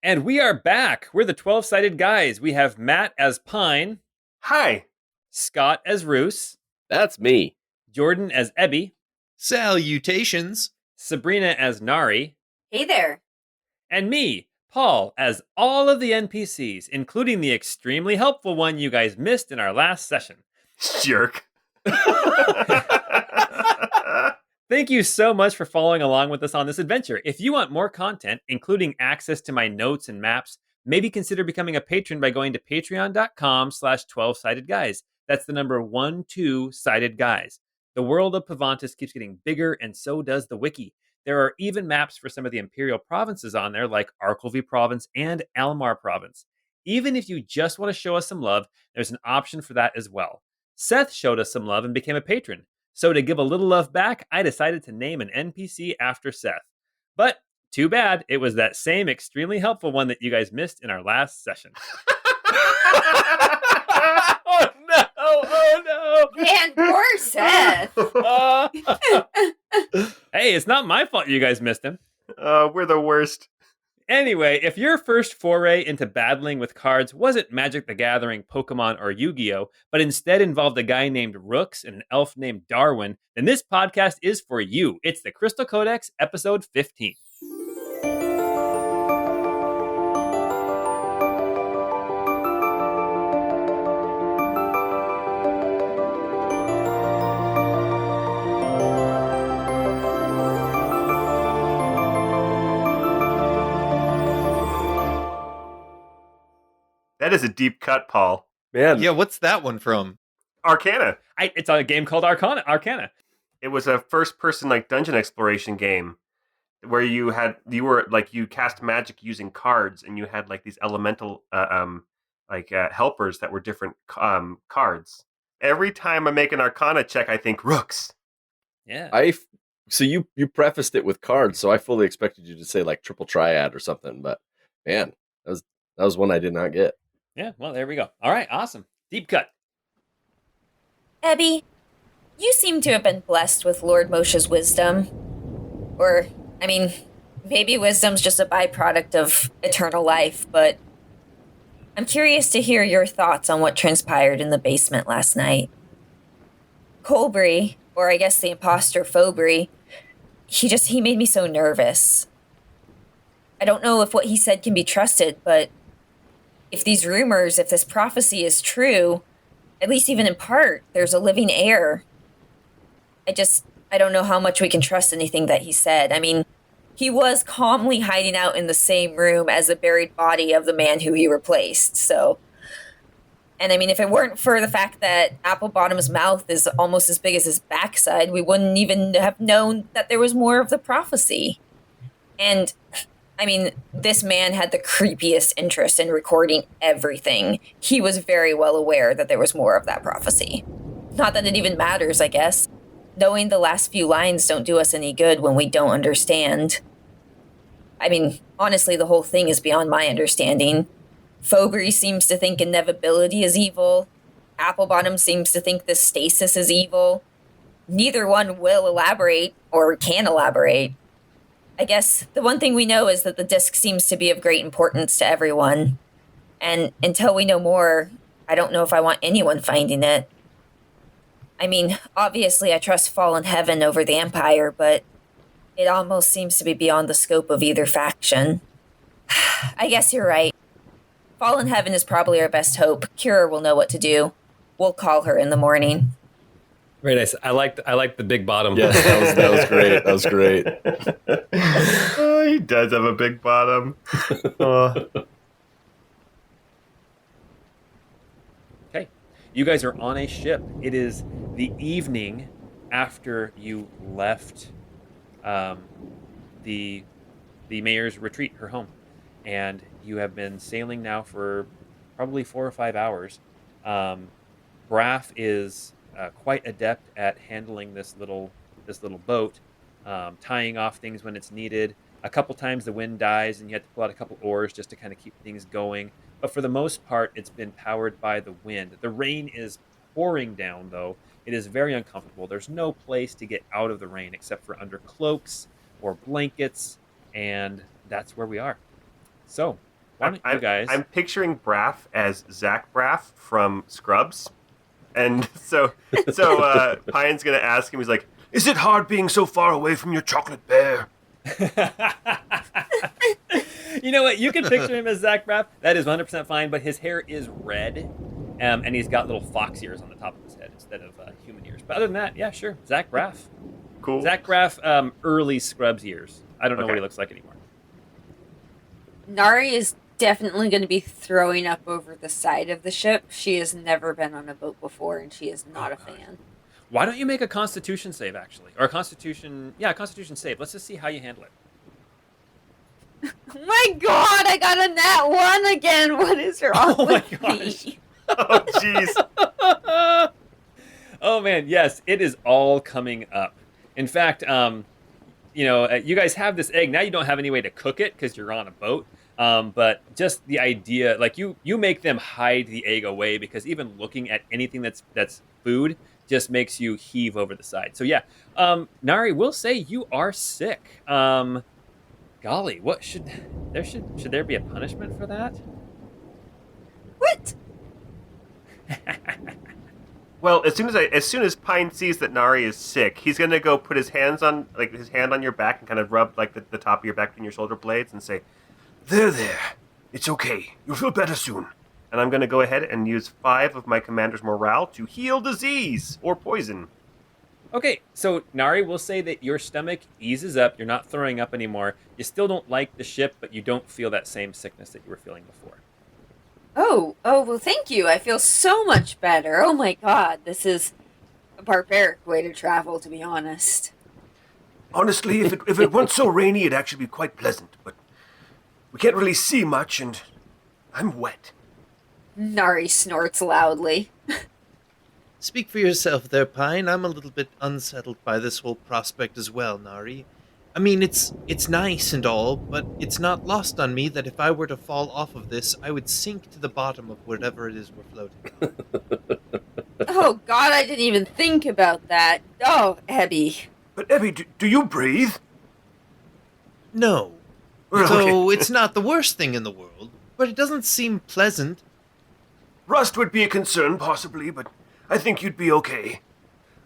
And we are back. We're the 12-sided guys. We have Matt as Pine. Hi. Scott as Roos. That's me. Jordan as Ebby. Salutations. Sabrina as Nari. Hey there. And me, Paul, as all of the NPCs, including the extremely helpful one you guys missed in our last session. Jerk. Thank you so much for following along with us on this adventure. If you want more content, including access to my notes and maps, maybe consider becoming a patron by going to patreon.com/12sided guys. That's the number 12 sided guys. The world of Pavantis keeps getting bigger, and so does the wiki. There are even maps for some of the imperial provinces on there, like Arkelvy Province and Almar Province. Even if you just want to show us some love, there's an option for that as well. Seth showed us some love and became a patron. So to give a little love back, I decided to name an NPC after Seth. But too bad, it was that same extremely helpful one that you guys missed in our last session. Oh no! Oh no! Man, poor Seth. Hey, it's not my fault you guys missed him. We're the worst. Anyway, if your first foray into battling with cards wasn't Magic the Gathering, Pokemon, or Yu-Gi-Oh, but instead involved a guy named Rooks and an elf named Darwin, then this podcast is for you. It's the Crystal Codex, episode 15. That is a deep cut, Paul. Man. Yeah, what's that one from? Arcana. It's a game called Arcana. It was a first-person dungeon exploration game where you cast magic using cards, and you had these elemental helpers that were different cards. Every time I make an Arcana check, I think Rooks. Yeah. So you prefaced it with cards, so I fully expected you to say triple triad or something, but man, that was one I did not get. Yeah, well, there we go. All right, awesome. Deep cut. Ebby, you seem to have been blessed with Lord Moshe's wisdom. Or, maybe wisdom's just a byproduct of eternal life, but I'm curious to hear your thoughts on what transpired in the basement last night. Colbury, or I guess the imposter Fobry, he made me so nervous. I don't know if what he said can be trusted, but if this prophecy is true, at least even in part, there's a living heir. I don't know how much we can trust anything that he said. He was calmly hiding out in the same room as the buried body of the man who he replaced, so. And if it weren't for the fact that Applebottom's mouth is almost as big as his backside, we wouldn't even have known that there was more of the prophecy. And this man had the creepiest interest in recording everything. He was very well aware that there was more of that prophecy. Not that it even matters, I guess. Knowing the last few lines don't do us any good when we don't understand. Honestly, the whole thing is beyond my understanding. Fobry seems to think inevitability is evil. Applebottom seems to think this stasis is evil. Neither one will elaborate, or can elaborate. I guess the one thing we know is that the disc seems to be of great importance to everyone. And until we know more, I don't know if I want anyone finding it. Obviously I trust Fallen Heaven over the Empire, but it almost seems to be beyond the scope of either faction. I guess you're right. Fallen Heaven is probably our best hope. Kira will know what to do. We'll call her in the morning. Very nice. I like the big bottom. Yes, that was great. That was great. Oh, he does have a big bottom. Okay. You guys are on a ship. It is the evening after you left the mayor's retreat, her home. And you have been sailing now for probably 4 or 5 hours. Braff is quite adept at handling this little boat, tying off things when it's needed. A couple times the wind dies and you have to pull out a couple oars just to kind of keep things going. But for the most part, it's been powered by the wind. The rain is pouring down, though. It is very uncomfortable. There's no place to get out of the rain except for under cloaks or blankets, and that's where we are. So, why don't you guys? I'm picturing Braff as Zach Braff from Scrubs, and so Pine's gonna ask him. He's like, "Is it hard being so far away from your chocolate bear?" You know what? You can picture him as Zach Braff. That is 100% fine, but his hair is red, and he's got little fox ears on the top of his head instead of human ears. But other than that, yeah, sure. Zach Braff. Cool. Zach Braff, early Scrubs years. I don't know what he looks like anymore. Nari is definitely going to be throwing up over the side of the ship. She has never been on a boat before, and she is not a fan. Why don't you make a Constitution save, actually? Or a Constitution save. Let's just see how you handle it. Oh my god, I got a nat 1 again. What is wrong with me? Oh, jeez. Oh, man, yes, it is all coming up. In fact, you guys have this egg. Now you don't have any way to cook it because you're on a boat. But just the idea, like you make them hide the egg away because even looking at anything that's food just makes you heave over the side. So yeah, Nari, we'll say you are sick. Golly, what should there be a punishment for that? What? Well, as soon as Pine sees that Nari is sick, he's gonna go put his hand on your back and kind of rub like the top of your back and your shoulder blades and say, "There, it's okay. You'll feel better soon." And I'm gonna go ahead and use 5 of my commander's morale to heal disease or poison. Okay, so Nari, we'll say that your stomach eases up. You're not throwing up anymore. You still don't like the ship, but you don't feel that same sickness that you were feeling before. Oh, well, thank you. I feel so much better. Oh my god, this is a barbaric way to travel, to be honest. Honestly, if it weren't so rainy, it'd actually be quite pleasant. But we can't really see much, and I'm wet. Nari snorts loudly. Speak for yourself there, Pine. I'm a little bit unsettled by this whole prospect as well, Nari. I mean, it's nice and all, but it's not lost on me that if I were to fall off of this, I would sink to the bottom of whatever it is we're floating on. Oh god, I didn't even think about that. Oh, Ebby. But Ebby, do you breathe? No. Well, So okay. it's not the worst thing in the world, but it doesn't seem pleasant. Rust would be a concern, possibly, but I think you'd be okay.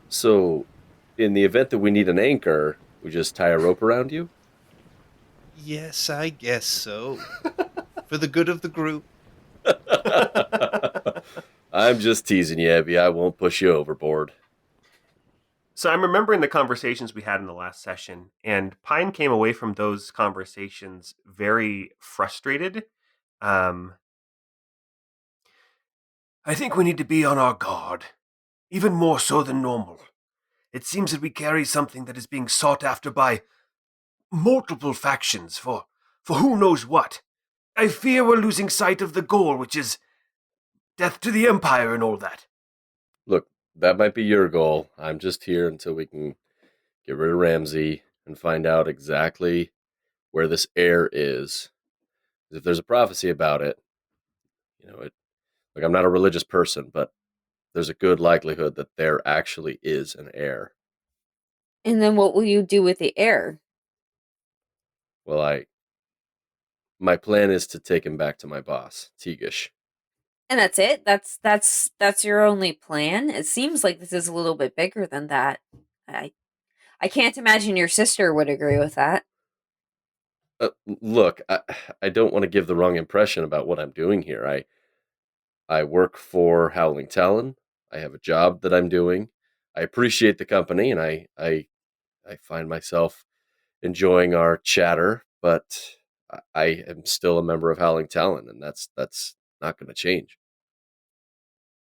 So, in the event that we need an anchor, we just tie a rope around you? Yes, I guess so. For the good of the group. I'm just teasing you, Abby. I won't push you overboard. So I'm remembering the conversations we had in the last session, and Pine came away from those conversations very frustrated. I think we need to be on our guard, even more so than normal. It seems that we carry something that is being sought after by multiple factions for who knows what. I fear we're losing sight of the goal, which is death to the Empire and all that. Look, that might be your goal. I'm just here until we can get rid of Ramsey and find out exactly where this heir is. If there's a prophecy about it, like I'm not a religious person, but there's a good likelihood that there actually is an heir. And then what will you do with the heir? Well, my plan is to take him back to my boss, Teagish. And that's it? That's your only plan? It seems like this is a little bit bigger than that. I can't imagine your sister would agree with that. Look, I don't want to give the wrong impression about what I'm doing here. I work for Howling Talon. I have a job that I'm doing. I appreciate the company, and I find myself enjoying our chatter, but I am still a member of Howling Talon, and that's not going to change.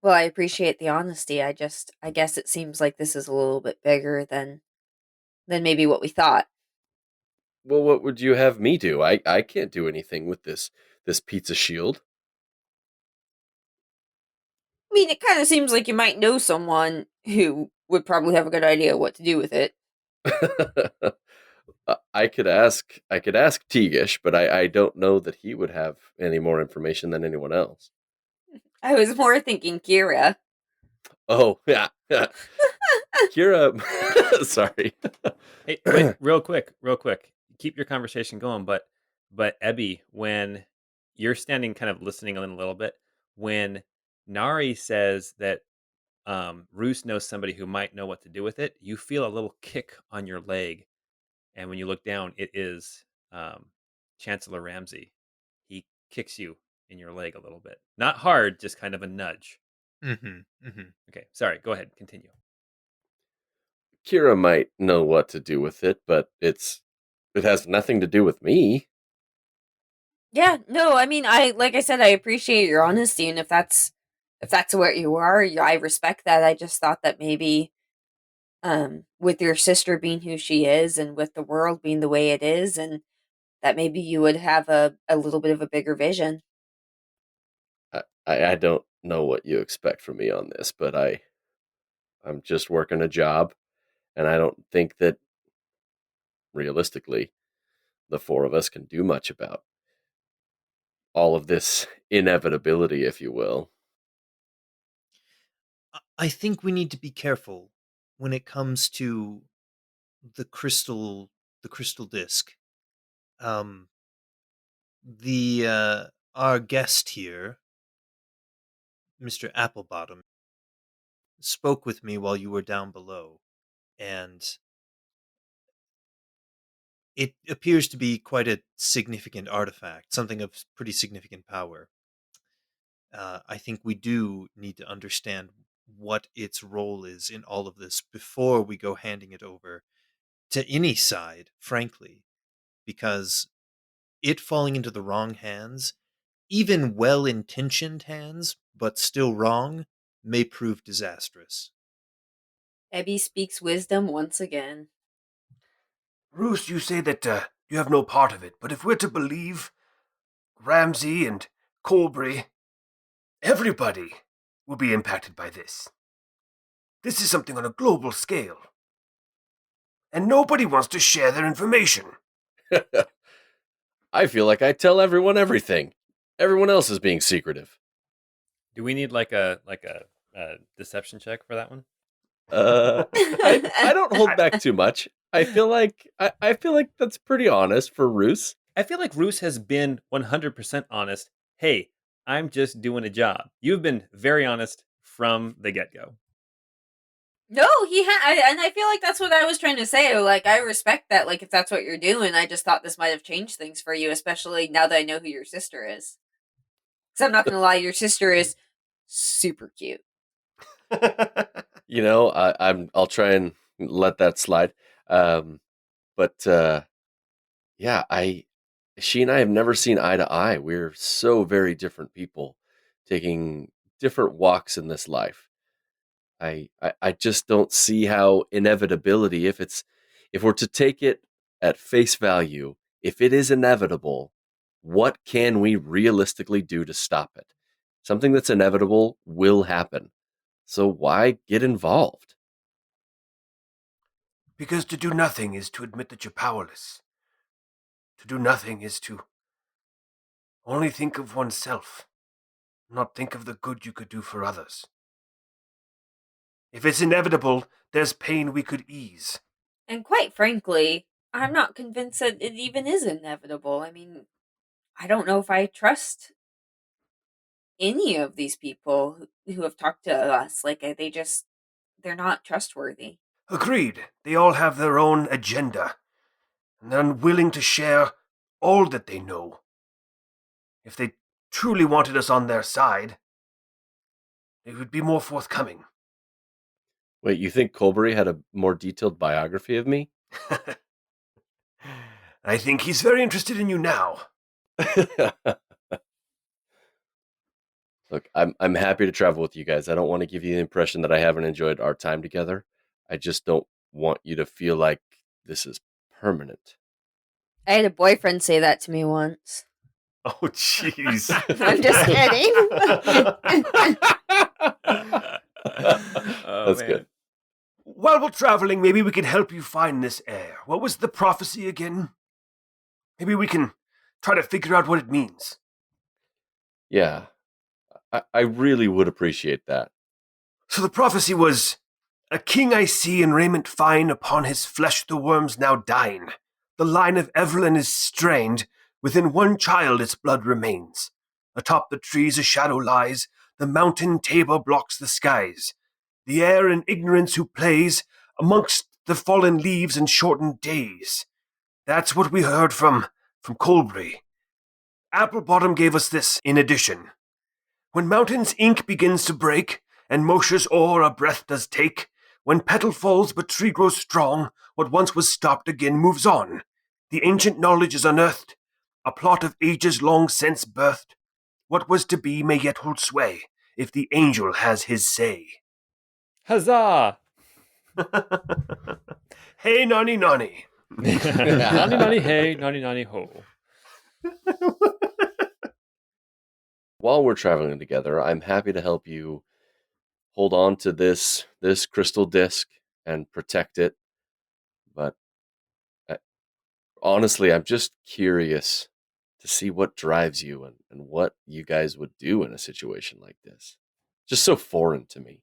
Well, I appreciate the honesty. I guess it seems like this is a little bit bigger than maybe what we thought. Well, what would you have me do? I can't do anything with this pizza shield. I mean, it kind of seems like you might know someone who would probably have a good idea what to do with it. I could ask Teagish, but I don't know that he would have any more information than anyone else. I was more thinking Kira. Oh, yeah. Kira, sorry. Hey, wait, real quick. Keep your conversation going, but Ebby, when you're standing kind of listening in a little bit when Nari says that Roos knows somebody who might know what to do with it. You feel a little kick on your leg, and when you look down, it is Chancellor Ramsey. He kicks you in your leg a little bit, not hard, just kind of a nudge. Okay, sorry. Go ahead, continue. Kira might know what to do with it, but it has nothing to do with me. Yeah, no, I mean, like I said, I appreciate your honesty, and if that's what you are, I respect that. I just thought that maybe, with your sister being who she is, and with the world being the way it is, and that maybe you would have a little bit of a bigger vision. I don't know what you expect from me on this, but I'm just working a job, and I don't think that realistically the four of us can do much about all of this inevitability, if you will. I think we need to be careful when it comes to the crystal disc. Our guest here, Mr. Applebottom, spoke with me while you were down below, and it appears to be quite a significant artifact, something of pretty significant power. I think we do need to understand what its role is in all of this before we go handing it over to any side, frankly, because it falling into the wrong hands, even well-intentioned hands, but still wrong, may prove disastrous. Ebby speaks wisdom once again. Roos, you say that you have no part of it, but if we're to believe Ramsey and Colbury, everybody will be impacted by this. This is something on a global scale. And nobody wants to share their information. I feel like I tell everyone everything. Everyone else is being secretive. Do we need like a deception check for that one? I don't hold back too much. I feel like that's pretty honest for Roos. I feel like Roos has been 100% honest. Hey, I'm just doing a job. You've been very honest from the get-go. No, and I feel like that's what I was trying to say. Like, I respect that. Like, if that's what you're doing, I just thought this might have changed things for you, especially now that I know who your sister is. Because I'm not going to lie, your sister is super cute. You know, I'll try and let that slide. But yeah, she and I have never seen eye to eye. We're so very different people, taking different walks in this life. I just don't see how inevitability, if we're to take it at face value, if it is inevitable, what can we realistically do to stop it? Something that's inevitable will happen. So why get involved? Because to do nothing is to admit that you're powerless. To do nothing is to only think of oneself, not think of the good you could do for others. If it's inevitable, there's pain we could ease. And quite frankly, I'm not convinced that it even is inevitable. I mean, I don't know if I trust any of these people who have talked to us. Like, they're not trustworthy. Agreed. They all have their own agenda, and they're unwilling to share all that they know. If they truly wanted us on their side, they would be more forthcoming. Wait, you think Colbury had a more detailed biography of me? I think he's very interested in you now. Look, I'm happy to travel with you guys. I don't want to give you the impression that I haven't enjoyed our time together. I just don't want you to feel like this is permanent. I had a boyfriend say that to me once. Oh, jeez. I'm just kidding. That's man. good. While we're traveling, maybe we can help you find this heir. What was the prophecy again? Maybe we can try to figure out what it means. Yeah, I really would appreciate that. So the prophecy was, a king I see in raiment fine, upon his flesh the worms now dine. The line of Evelyn is strained, Within one child its blood remains. Atop the trees a shadow lies, the mountain tabor blocks the skies. The air in ignorance who plays amongst the fallen leaves and shortened days. That's what we heard from Colbury. Applebottom gave us this in addition. When mountain's ink begins to break, and Moshe's ore a breath does take, when petal falls but tree grows strong, what once was stopped again moves on. The ancient knowledge is unearthed, a plot of ages long since birthed. What was to be may yet hold sway, if the angel has his say. Huzzah! Hey, nani nani. Nani nani hey, nani nani ho. While we're traveling together, I'm happy to help you hold on to this crystal disc and protect it. But honestly, I'm just curious to see what drives you and what you guys would do in a situation like this. Just so foreign to me.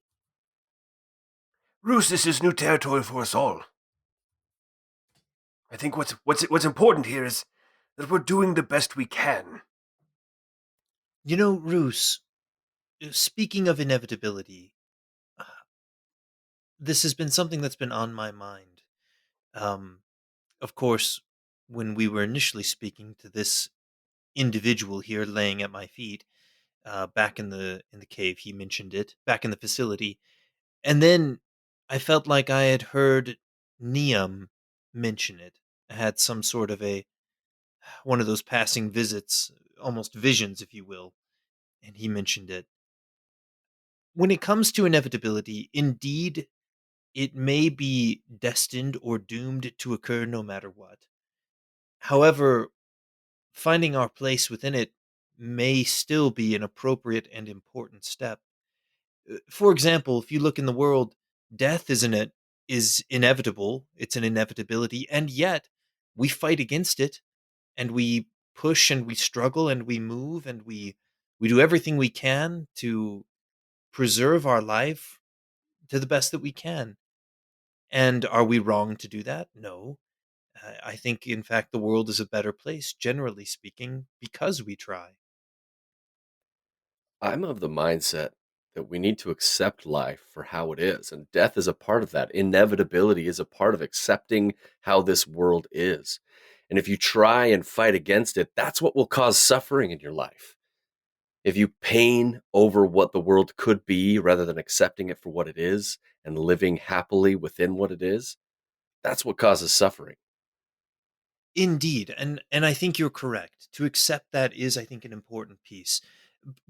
Roos, this is new territory for us all. I think what's important here is that we're doing the best we can. You know, Roos, speaking of inevitability, this has been something that's been on my mind. Of course, when we were initially speaking to this individual here laying at my feet, back in the cave, he mentioned it, back in the facility. And then I felt like I had heard Niam mention it. I had some sort of one of those passing visits, almost visions, if you will, and he mentioned it. When it comes to inevitability, indeed, it may be destined or doomed to occur no matter what. However, finding our place within it may still be an appropriate and important step. For example, if you look in the world, death is inevitable. It's an inevitability, and yet we fight against it, and we push and we struggle and we move and we do everything we can to preserve our life to the best that we can. And are we wrong to do that? No. I think, in fact, the world is a better place, generally speaking, because we try. I'm of the mindset that we need to accept life for how it is, and death is a part of that. Inevitability is a part of accepting how this world is. And if you try and fight against it, that's what will cause suffering in your life. If you pain over what the world could be rather than accepting it for what it is and living happily within what it is, that's what causes suffering. Indeed, and I think you're correct. To accept that is, I think, an important piece.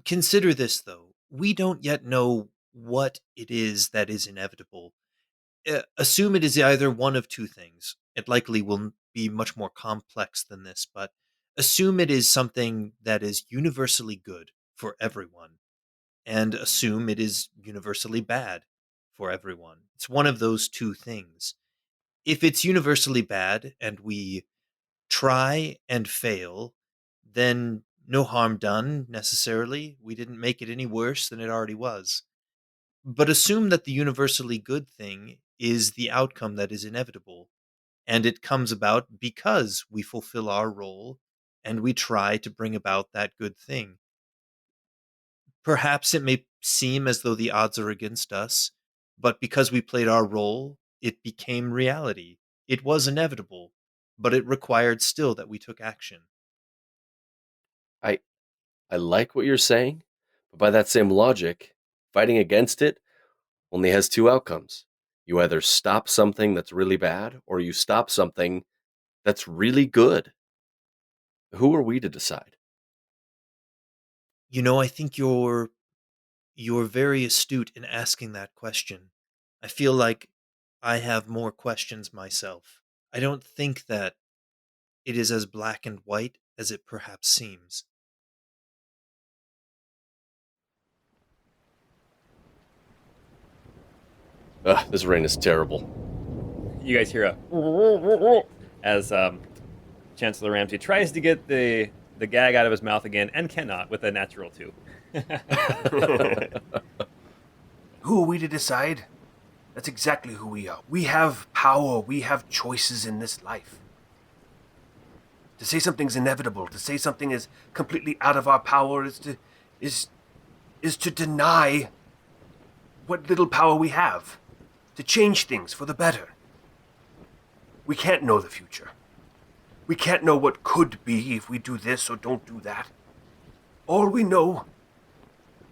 Consider this, though. We don't yet know what it is that is inevitable. Assume it is either one of two things. It likely will be much more complex than this, but assume it is something that is universally good for everyone, and assume it is universally bad for everyone. It's one of those two things. If it's universally bad and we try and fail, then no harm done necessarily. We didn't make it any worse than it already was. But assume that the universally good thing is the outcome that is inevitable, and it comes about because we fulfill our role and we try to bring about that good thing. Perhaps it may seem as though the odds are against us, but because we played our role, it became reality. It was inevitable, but it required still that we took action. I like what you're saying, but by that same logic, fighting against it only has two outcomes. You either stop something that's really bad, or you stop something that's really good. Who are we to decide? You know, I think you're very astute in asking that question. I feel like I have more questions myself. I don't think that it is as black and white as it perhaps seems. Ugh, this rain is terrible. You guys hear a as Chancellor Ramsey tries to get the gag out of his mouth again and cannot with a natural 2. Who are we to decide? That's exactly who we are. We have power. We have choices in this life. To say something's inevitable, to say something is completely out of our power is is to deny what little power we have, to change things for the better. We can't know the future. We can't know what could be if we do this or don't do that. All we know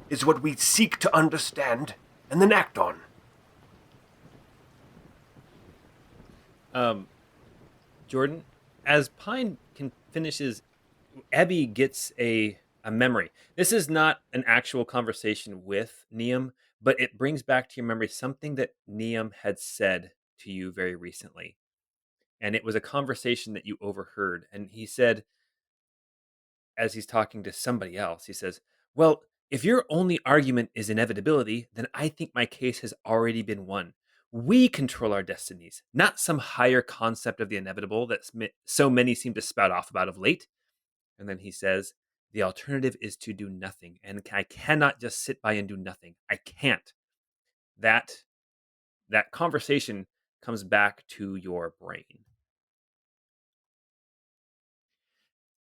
is what we seek to understand and then act on. Jordan, as Pine finishes, Abby gets a memory. This is not an actual conversation with Neum, but it brings back to your memory something that Neum had said to you very recently. And it was a conversation that you overheard. And he said, as he's talking to somebody else, he says, "Well, if your only argument is inevitability, then I think my case has already been won. We control our destinies, not some higher concept of the inevitable that so many seem to spout off about of late." And then he says, "The alternative is to do nothing. And I cannot just sit by and do nothing. I can't." That conversation comes back to your brain.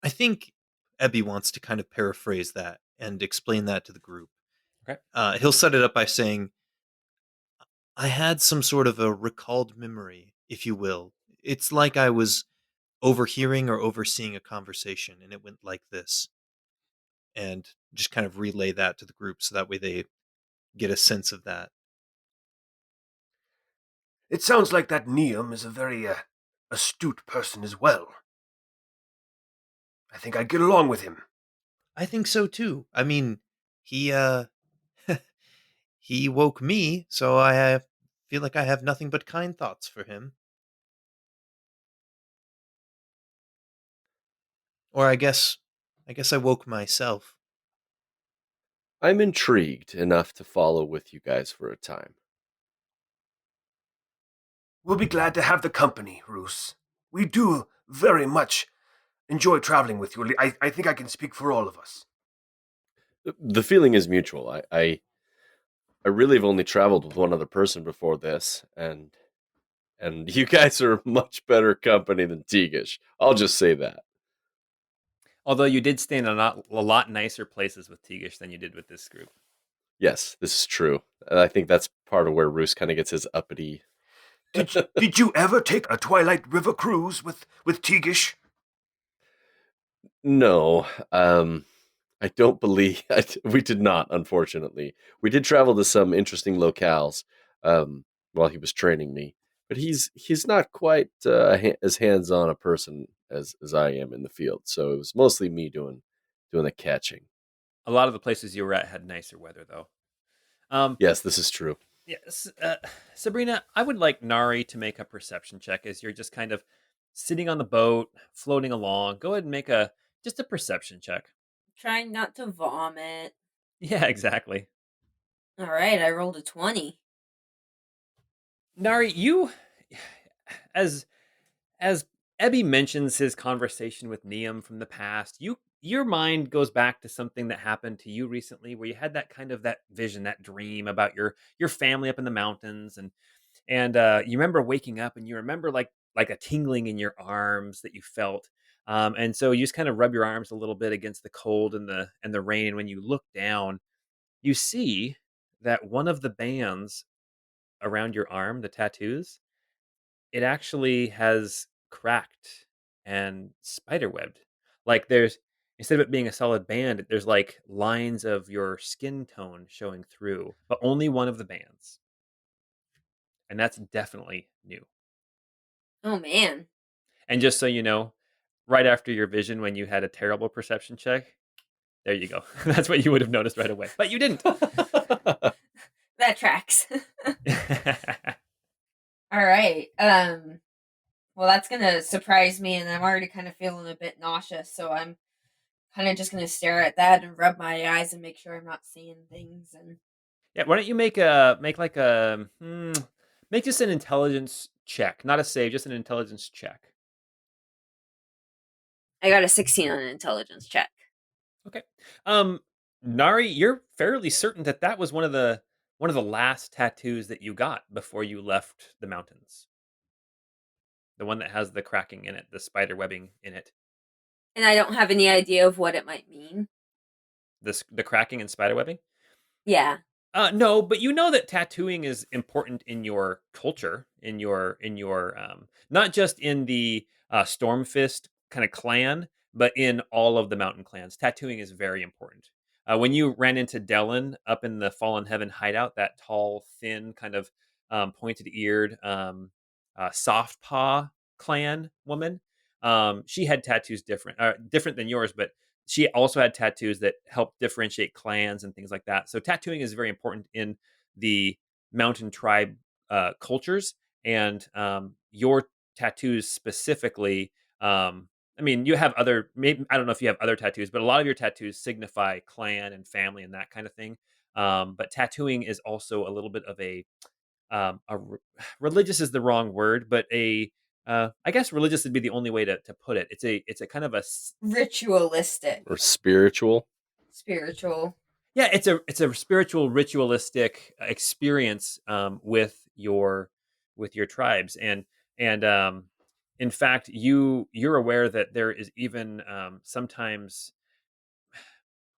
I think Ebby wants to kind of paraphrase that and explain that to the group. Okay. He'll set it up by saying, I had some sort of a recalled memory, if you will. It's like I was overhearing or overseeing a conversation, and it went like this. And just kind of relay that to the group so that way they get a sense of that. It sounds like that Neum is a very astute person as well. I think I'd get along with him. I think so too. I mean, he he woke me, so feel like I have nothing but kind thoughts for him. Or I guess I woke myself. I'm intrigued enough to follow with you guys for a time. We'll be glad to have the company, Roos. We do very much enjoy traveling with you. I think I can speak for all of us. The feeling is mutual. I really have only traveled with one other person before this, and you guys are much better company than Teagish. I'll just say that. Although you did stay in a lot nicer places with Teagish than you did with this group. Yes, this is true. And I think that's part of where Roos kind of gets his uppity. Did you ever take a Twilight River cruise with Teagish? No, I don't believe we did not. Unfortunately, we did travel to some interesting locales while he was training me, but he's not quite as hands-on a person as I am in the field. So it was mostly me doing the catching. A lot of the places you were at had nicer weather, though. Yes, this is true. Yes, Sabrina, I would like Nari to make a perception check as you're just kind of sitting on the boat, floating along. Go ahead and make just a perception check. Trying not to vomit. Yeah, exactly. All right, I rolled a 20. Nari, you, as Ebby mentions his conversation with Neum from the past, your mind goes back to something that happened to you recently, where you had that kind of that vision, that dream about your family up in the mountains, and you remember waking up, and you remember like a tingling in your arms that you felt, and so you just kind of rub your arms a little bit against the cold and the rain, and when you look down, you see that one of the bands around your arm, the tattoos, it actually has cracked and spiderwebbed. Like there's instead of it being a solid band, there's like lines of your skin tone showing through, but only one of the bands. And that's definitely new. Oh man. And just so you know, right after your vision when you had a terrible perception check, there you go. That's what you would have noticed right away. But you didn't. That tracks. All right. Well, that's gonna surprise me, and I'm already kind of feeling a bit nauseous. So I'm kind of just gonna stare at that and rub my eyes and make sure I'm not seeing things. And Yeah, why don't you make make just an intelligence check, not a save, just an intelligence check. I got a 16 on an intelligence check. Okay. Nari, you're fairly certain that that was one of the last tattoos that you got before you left the mountains. The one that has the cracking in it, the spider webbing in it. And I don't have any idea of what it might mean. The cracking and spiderwebbing. Yeah. No, but you know that tattooing is important in your culture, in your not just in the Stormfist kind of clan, but in all of the mountain clans. Tattooing is very important. When you ran into Dellen up in the Fallen Heaven hideout, that tall, thin, kind of pointed-eared, soft paw clan woman, she had tattoos different than yours, but she also had tattoos that help differentiate clans and things like that. So tattooing is very important in the mountain tribe cultures, and your tattoos specifically. I mean, you have other. Maybe I don't know if you have other tattoos, but a lot of your tattoos signify clan and family and that kind of thing. But tattooing is also a little bit of religious is the wrong word, but I guess religious would be the only way to put it. It's a kind of Ritualistic. Or spiritual. Spiritual. yeah, it's a spiritual ritualistic experience with your tribes, and in fact you're aware that there is even sometimes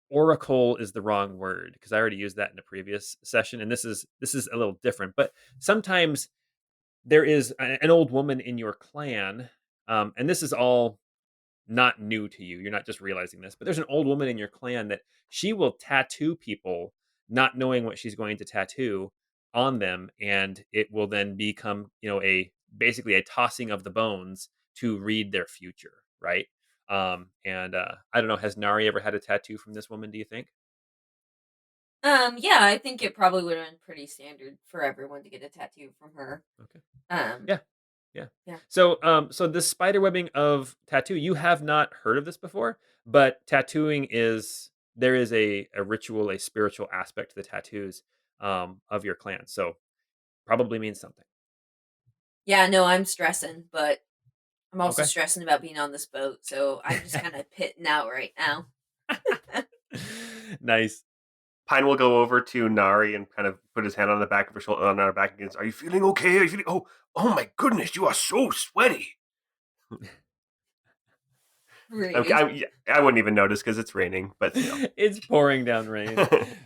oracle is the wrong word because I already used that in a previous session, and this is a little different, but sometimes there is an old woman in your clan, and this is all not new to you. You're not just realizing this, but there's an old woman in your clan that she will tattoo people, not knowing what she's going to tattoo on them, and it will then become, a basically a tossing of the bones to read their future, right? And I don't know, has Nari ever had a tattoo from this woman? Do you think? Yeah, I think it probably would have been pretty standard for everyone to get a tattoo from her. Okay. Um, Yeah. Yeah. Yeah. So this spider webbing of tattoo, you have not heard of this before, but tattooing there is a ritual, a spiritual aspect to the tattoos of your clan. So probably means something. yeah, no, I'm stressing, but I'm also Okay. stressing about being on this boat, so I'm just kind of pitting out right now. Nice. Pine will go over to Nari and kind of put his hand on the back of her shoulder, on her back against. Are you feeling okay? Are you feeling? Oh my goodness, you are so sweaty. Rude. I wouldn't even notice because it's raining, but still. It's pouring down rain.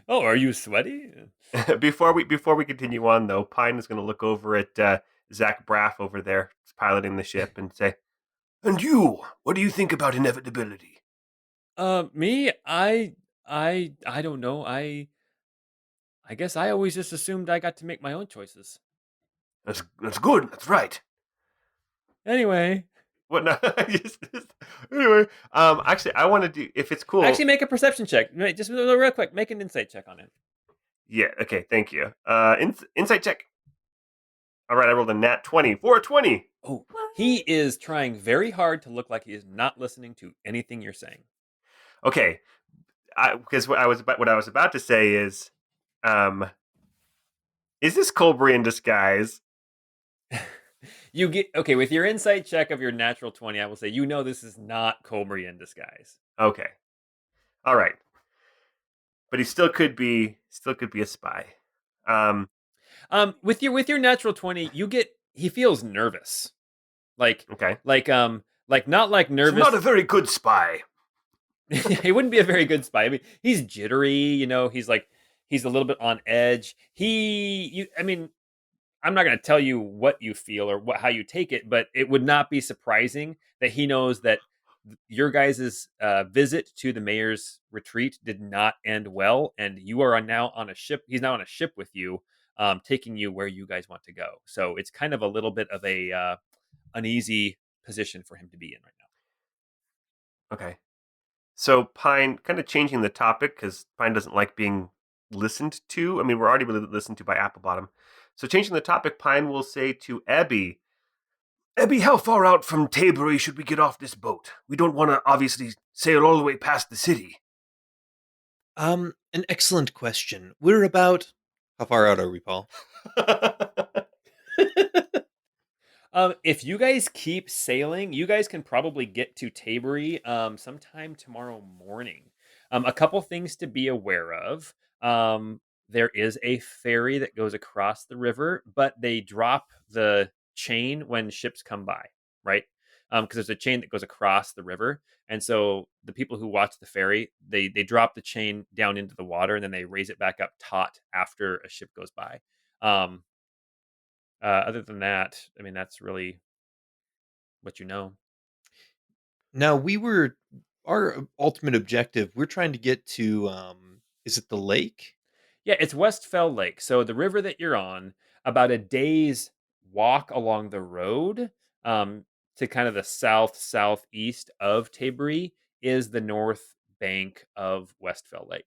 Oh, are you sweaty? before we continue on, though, Pine is going to look over at Zach Braff over there piloting the ship and say, And you, what do you think about inevitability? Me, I don't know. I guess I always just assumed I got to make my own choices. That's good. That's right. Anyway, what? No, anyway, actually, I want to do, if it's cool. actually make a perception check. Just real quick, make an insight check on it. Yeah. Okay. Thank you. Insight check. All right. I rolled a nat 20 for a 20. Oh, he is trying very hard to look like he is not listening to anything you're saying. Okay. Because what I was about to say is this Colbury in disguise? You get okay with your insight check of your natural 20. I will say this is not Colbury in disguise. Okay. All right. But he still could be a spy. With your natural 20, he feels nervous. Okay. Not like nervous. He's not a very good spy. He wouldn't be a very good spy. I mean, he's jittery, he's a little bit on edge. I'm not going to tell you what you feel or how you take it, but it would not be surprising that he knows that your guys' visit to the mayor's retreat did not end well, and you are now on a ship. He's now on a ship with you, taking you where you guys want to go. So it's kind of a little bit of a uneasy position for him to be in right now. Okay. So Pine, kind of changing the topic because Pine doesn't like being listened to. I mean, we're already really listened to by Applebottom. So changing the topic, Pine will say to Ebby, how far out from Tabury should we get off this boat? We don't want to obviously sail all the way past the city. An excellent question. We're about... How far out are we, Paul? If you guys keep sailing, you guys can probably get to Tabury sometime tomorrow morning. A couple things to be aware of. There is a ferry that goes across the river, but they drop the chain when ships come by, right? because there's a chain that goes across the river. And so the people who watch the ferry, they drop the chain down into the water and then they raise it back up taut after a ship goes by. Um, Other than that, I mean, that's really what you know. Now our ultimate objective. We're trying to get to. Is it the lake? Yeah, it's Westfell Lake. So the river that you're on, about a day's walk along the road um, to kind of the southeast of Tabury is the north bank of Westfell Lake.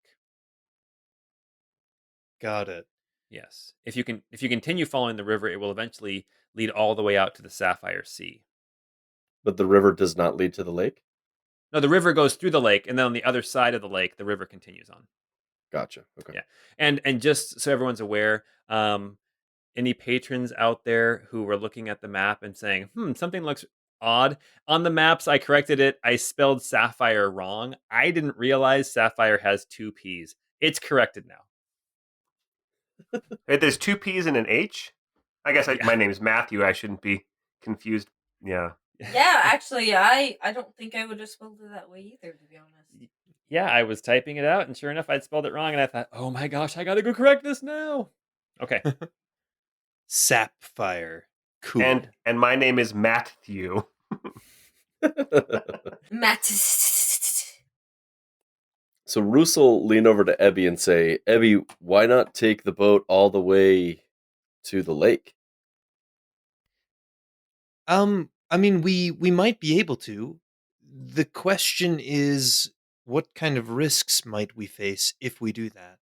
Got it. Yes. If you continue following the river, it will eventually lead all the way out to the Sapphire Sea. But the river does not lead to the lake? No, the river goes through the lake, and then on the other side of the lake, the river continues on. Gotcha. Okay. Yeah. And just so everyone's aware, any patrons out there who were looking at the map and saying, something looks odd. On the maps, I corrected it. I spelled sapphire wrong. I didn't realize sapphire has 2 P's. It's corrected now. Hey, there's 2 P's and an H? I guess Yeah. my name is Matthew. I shouldn't be confused. Yeah. Yeah, actually, I don't think I would have spelled it that way either, to be honest. Yeah, I was typing it out, and sure enough, I'd spelled it wrong, and I thought, oh my gosh, I gotta go correct this now. Okay. Sapphire. Cool. And my name is Matthew. Matt. So Roos will lean over to Ebby and say, Ebby, why not take the boat all the way to the lake? I mean, we might be able to. The question is, what kind of risks might we face if we do that?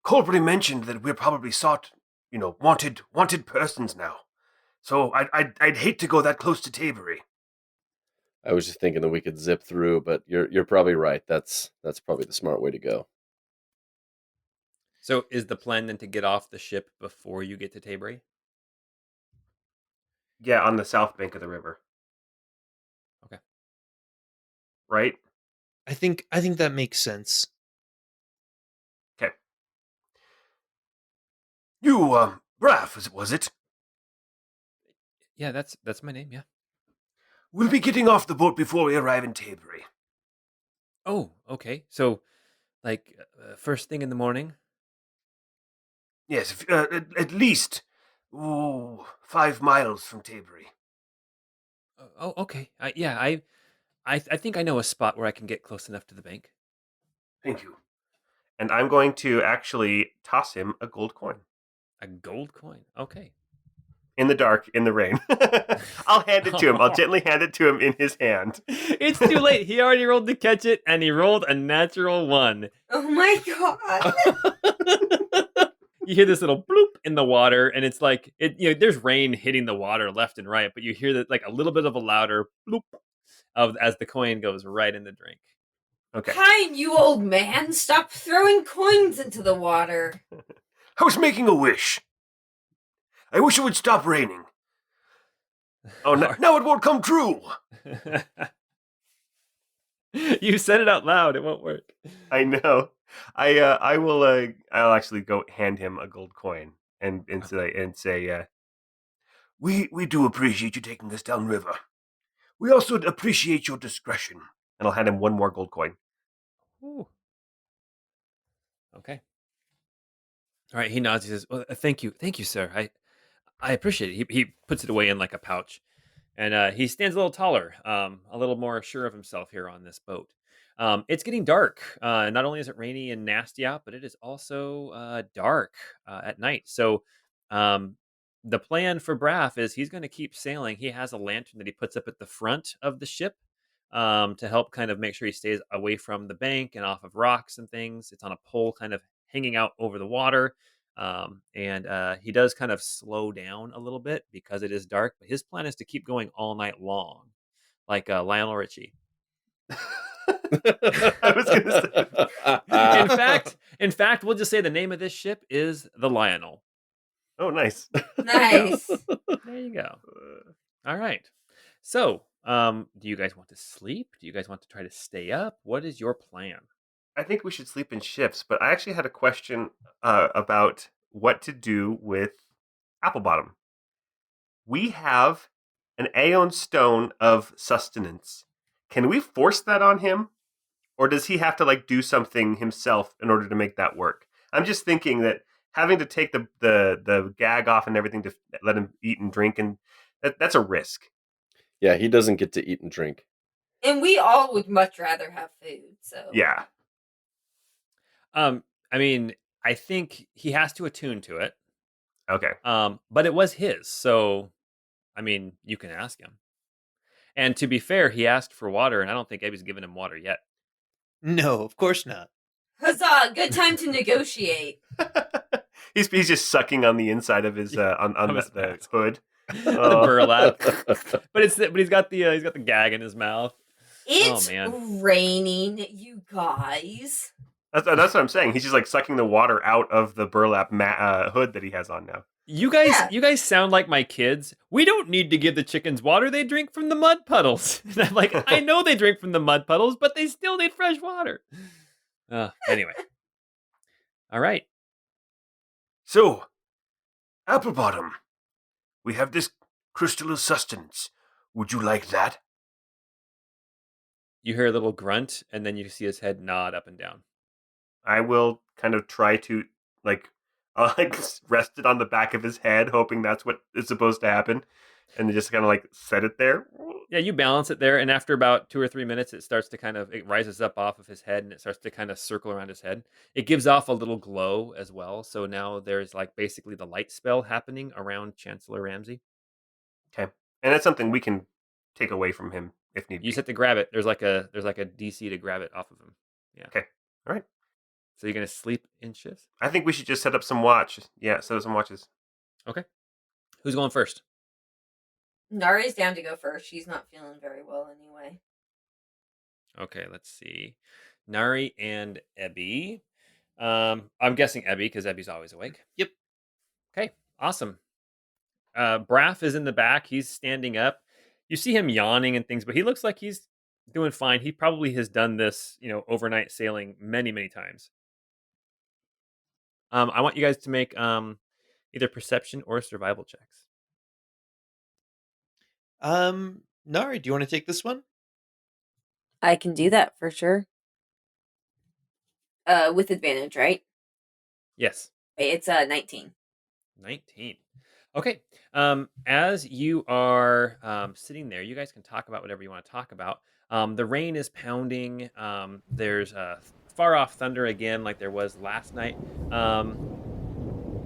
Colbury mentioned that we're probably sought, wanted persons now. So I'd hate to go that close to Tabury. I was just thinking that we could zip through, but you're probably right. That's probably the smart way to go. So is the plan then to get off the ship before you get to Tabury? Yeah, on the south bank of the river. Okay. Right? I think that makes sense. Okay. You, Braff, was it? Yeah, that's my name, yeah. We'll be getting off the boat before we arrive in Tabury. Oh, okay. So, like, first thing in the morning? Yes, at least 5 miles from Tabury. Oh, okay. Yeah, I think I know a spot where I can get close enough to the bank. Thank you. And I'm going to actually toss him a gold coin. A gold coin. Okay. In the dark, in the rain. I'll hand it to him. I'll gently hand it to him in his hand. It's too late. He already rolled to catch it, and he rolled a natural 1. Oh my god. You hear this little bloop in the water, and it's like there's rain hitting the water left and right, but you hear that like a little bit of a louder bloop as the coin goes right in the drink. Okay. Pine, you old man, stop throwing coins into the water. I was making a wish. I wish it would stop raining. Oh, now it won't come true. You said it out loud. It won't work. I know. I'll actually go hand him a gold coin and say we do appreciate you taking us downriver. We also appreciate your discretion. and I'll hand him one more gold coin. Ooh. Okay. All right. He nods. He says, "Well, thank you, sir. I appreciate it." He puts it away in like a pouch, and he stands a little taller, a little more sure of himself here on this boat. It's getting dark. Not only is it rainy and nasty out, but it is also dark at night. So the plan for Braff is he's going to keep sailing. He has a lantern that he puts up at the front of the ship to help kind of make sure he stays away from the bank and off of rocks and things. It's on a pole kind of hanging out over the water. And he does kind of slow down a little bit because it is dark, but his plan is to keep going all night long, like Lionel Richie. I was going to say. In fact, we'll just say the name of this ship is the Lionel. Oh, nice. Nice. There you go. All right. So, do you guys want to sleep? Do you guys want to try to stay up? What is your plan? I think we should sleep in shifts, but I actually had a question about what to do with Applebottom. We have an Aeon Stone of Sustenance. Can we force that on him? Or does he have to like do something himself in order to make that work? I'm just thinking that having to take the gag off and everything to let him eat and drink, and that's a risk. Yeah, he doesn't get to eat and drink. And we all would much rather have food, so. Yeah. I mean, I think he has to attune to it. Okay. But it was his, so I mean, you can ask him. And to be fair, he asked for water, and I don't think Abby's given him water yet. No, of course not. Huzzah! Good time to negotiate. he's just sucking on the inside of his on the hood. The burlap. but he's got the gag in his mouth. It's oh, man. raining, you guys. That's what I'm saying. He's just like sucking the water out of the burlap hood that he has on now. You guys sound like my kids. We don't need to give the chickens water. They drink from the mud puddles. And I'm like, I know they drink from the mud puddles, but they still need fresh water. Anyway. All right. So, Applebottom, we have this crystal of sustenance. Would you like that? You hear a little grunt, and then you see his head nod up and down. I will kind of try to I'll rest it on the back of his head, hoping that's what is supposed to happen, and just kind of like set it there. Yeah, you balance it there, and after about 2 or 3 minutes, it rises up off of his head, and it starts to kind of circle around his head. It gives off a little glow as well, so now there's like basically the light spell happening around Chancellor Ramsey. Okay, and that's something we can take away from him if need be. You just have to grab it. There's like a DC to grab it off of him. Yeah. Okay. All right. So you're gonna sleep in shifts? I think we should just set up some watches. Yeah, set up some watches. Okay. Who's going first? Nari's down to go first. She's not feeling very well anyway. Okay, let's see. Nari and Ebby. I'm guessing Ebby because Ebby's always awake. Yep. Okay, awesome. Braff is in the back. He's standing up. You see him yawning and things, but he looks like he's doing fine. He probably has done this, overnight sailing many, many times. I want you guys to make either perception or survival checks. Nari, do you want to take this one? I can do that for sure. With advantage, right? Yes. It's 19. 19. Okay. As you are sitting there, you guys can talk about whatever you want to talk about. The rain is pounding. There's far off thunder again, like there was last night.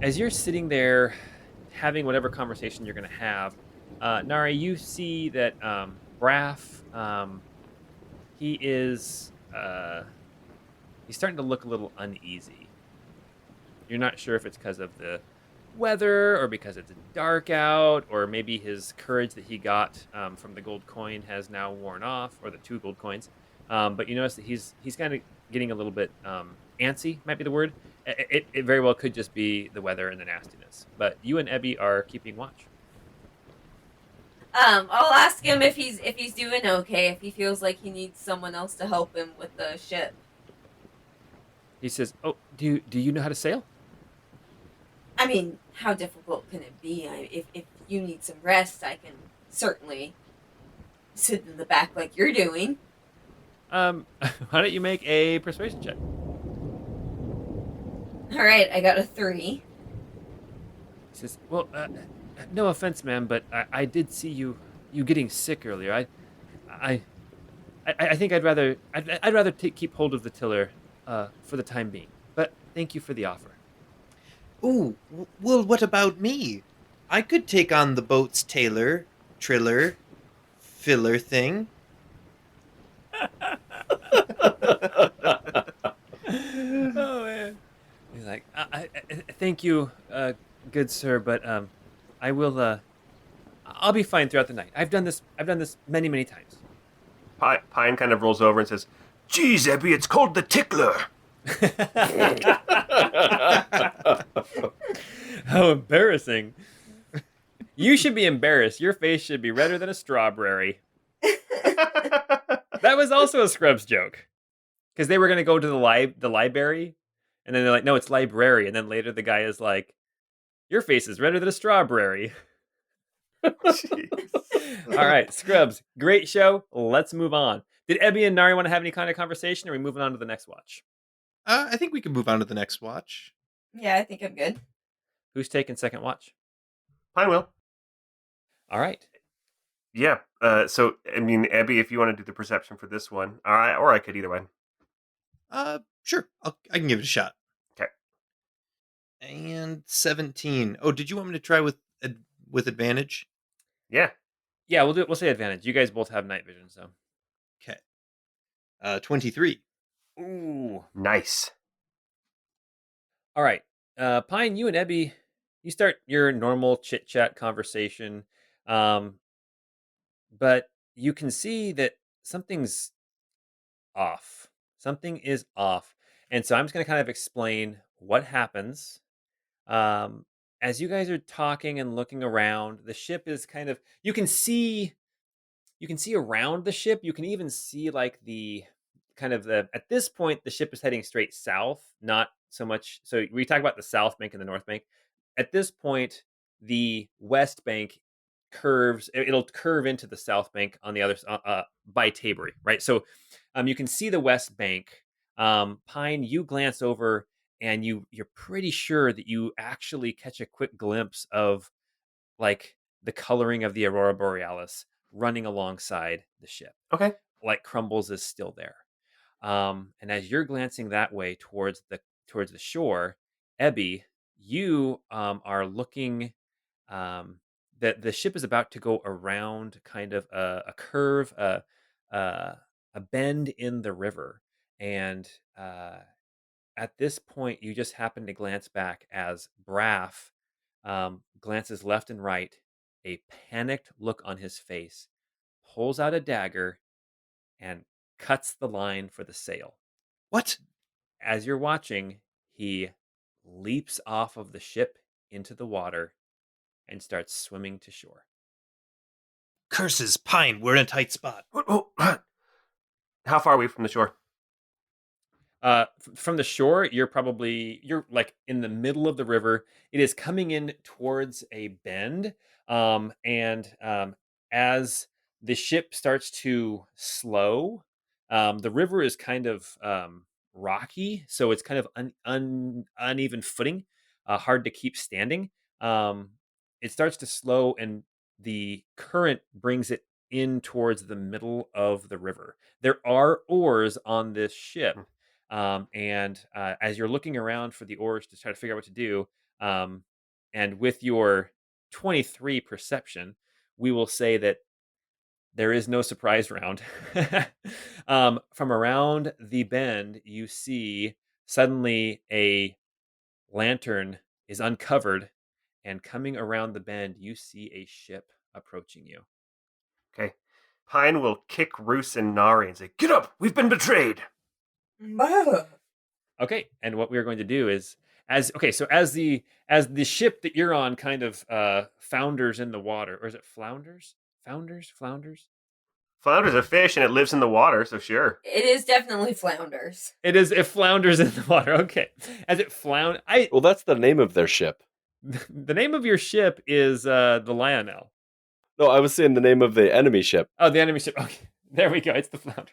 As you're sitting there having whatever conversation you're going to have, Nari, you see that Braff, he is he's starting to look a little uneasy. You're not sure if it's because of the weather or because it's dark out, or maybe his courage that he got from the gold coin has now worn off, or the 2 gold coins. But you notice that he's kind of getting a little bit antsy, might be the word. It very well could just be the weather and the nastiness. But you and Ebby are keeping watch. I'll ask him if he's doing okay, if he feels like he needs someone else to help him with the ship. He says, "Oh, do you know how to sail?" I mean, how difficult can it be? If you need some rest, I can certainly sit in the back like you're doing. Why don't you make a persuasion check? All right, I got a 3. He says, "Well, no offense, ma'am, but I did see you getting sick earlier. I think I'd rather keep hold of the tiller for the time being. But thank you for the offer." Ooh, well, what about me? I could take on the boat's triller, filler thing. Oh man! He's like, I thank you, good sir, but I will. I'll be fine throughout the night. I've done this many, many times. Pine kind of rolls over and says, Geez, Ebby, it's called the tickler. How embarrassing! You should be embarrassed. Your face should be redder than a strawberry. That was also a Scrubs joke, because they were going to go to the library, and then they're like, "No, it's library," and then later the guy is like, "Your face is redder than a strawberry." Jeez. All right, Scrubs, great show. Let's move on. Did Ebby and Nari want to have any kind of conversation, or are we moving on to the next watch? I think we can move on to the next watch. Yeah, I think I'm good. Who's taking second watch? Pine will. All right. Yeah. So, I mean, Abby, if you want to do the perception for this one, or I could either way. Sure. I can give it a shot. Okay. And 17. Oh, did you want me to try with advantage? Yeah. Yeah, we'll say advantage. You guys both have night vision, so. Okay. 23. Ooh. Nice. All right. Pine, you and Ebby, you start your normal chit chat conversation. But you can see that something's off. Something is off. And so I'm just going to kind of explain what happens. As you guys are talking and looking around, the ship is kind of, you can see around the ship. You can even see like the kind of at this point, the ship is heading straight south, not so much. So we talk about the south bank and the north bank. At this point, the west bank curves, it'll curve into the south bank on the other by Tabery, right? So you can see the west bank. Pine, you glance over and you're pretty sure that you actually catch a quick glimpse of like the coloring of the aurora borealis running alongside the ship. Okay. Like Crumbles is still there. And as you're glancing that way towards the shore, Ebby, you are looking. The ship is about to go around kind of a curve, a bend in the river, and at this point, you just happen to glance back as Braff glances left and right, a panicked look on his face, pulls out a dagger, and cuts the line for the sail. What? As you're watching, he leaps off of the ship into the water and starts swimming to shore. Curses, Pine, we're in a tight spot. How far are we from the shore? From the shore, you're like in the middle of the river. It is coming in towards a bend, and as the ship starts to slow, the river is kind of rocky, so it's kind of uneven footing, hard to keep standing. It starts to slow, and the current brings it in towards the middle of the river. There are oars on this ship. And as you're looking around for the oars to try to figure out what to do, and with your 23 perception, we will say that there is no surprise round. From around the bend, you see suddenly a lantern is uncovered, and coming around the bend, you see a ship approaching you. Okay. Pine will kick Roos and Nari and say, "Get up! We've been betrayed!" Okay, and what we're going to do is as the ship that you're on kind of founders in the water, or is it flounders? Flounders? Flounder's a fish and it lives in the water, so sure. It is definitely flounders. It flounders in the water. Okay, as it Well, that's the name of their ship. the name of your ship is the Lionel. No, I was saying the name of the enemy ship. Oh, the enemy ship. Okay, there we go. It's the flounder.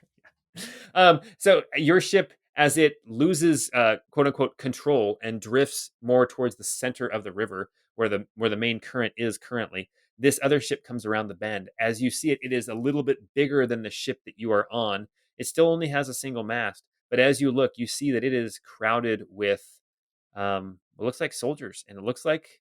So your ship, as it loses quote unquote control and drifts more towards the center of the river where the main current is currently, this other ship comes around the bend. As you see it, it is a little bit bigger than the ship that you are on. It still only has a single mast, but as you look, you see that it is crowded with what looks like soldiers, and it looks like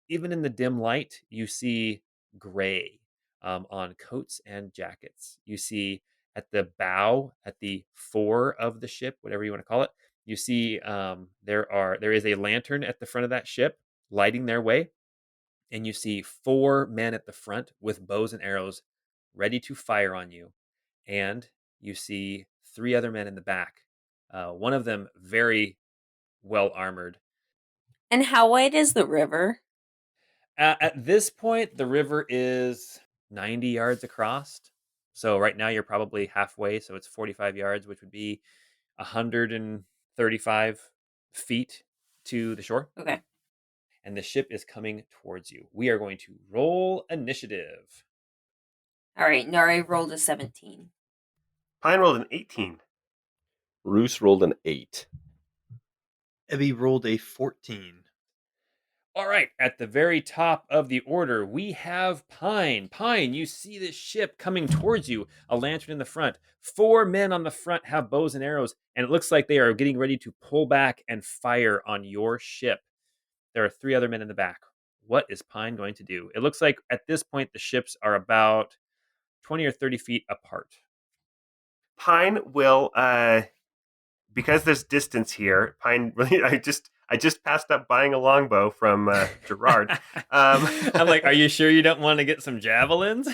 even in the dim light, you see gray on coats and jackets. You see at the bow, at the fore of the ship, whatever you want to call it, you see there is a lantern at the front of that ship lighting their way, and you see 4 men at the front with bows and arrows ready to fire on you, and you see 3 other men in the back. One of them very well armored. And how wide is the river? At this point, the river is 90 yards across. So right now you're probably halfway. So it's 45 yards, which would be 135 feet to the shore. Okay. And the ship is coming towards you. We are going to roll initiative. All right, Nari rolled a 17. Pine rolled an 18. Roos rolled an 8. Ebby rolled a 14. All right, at the very top of the order, we have Pine. Pine, you see this ship coming towards you, a lantern in the front. 4 men on the front have bows and arrows, and it looks like they are getting ready to pull back and fire on your ship. There are 3 other men in the back. What is Pine going to do? It looks like at this point the ships are about 20 or 30 feet apart. Pine will, because there's distance here. Pine really, I just passed up buying a longbow from Gerard. I'm like, are you sure you don't want to get some javelins?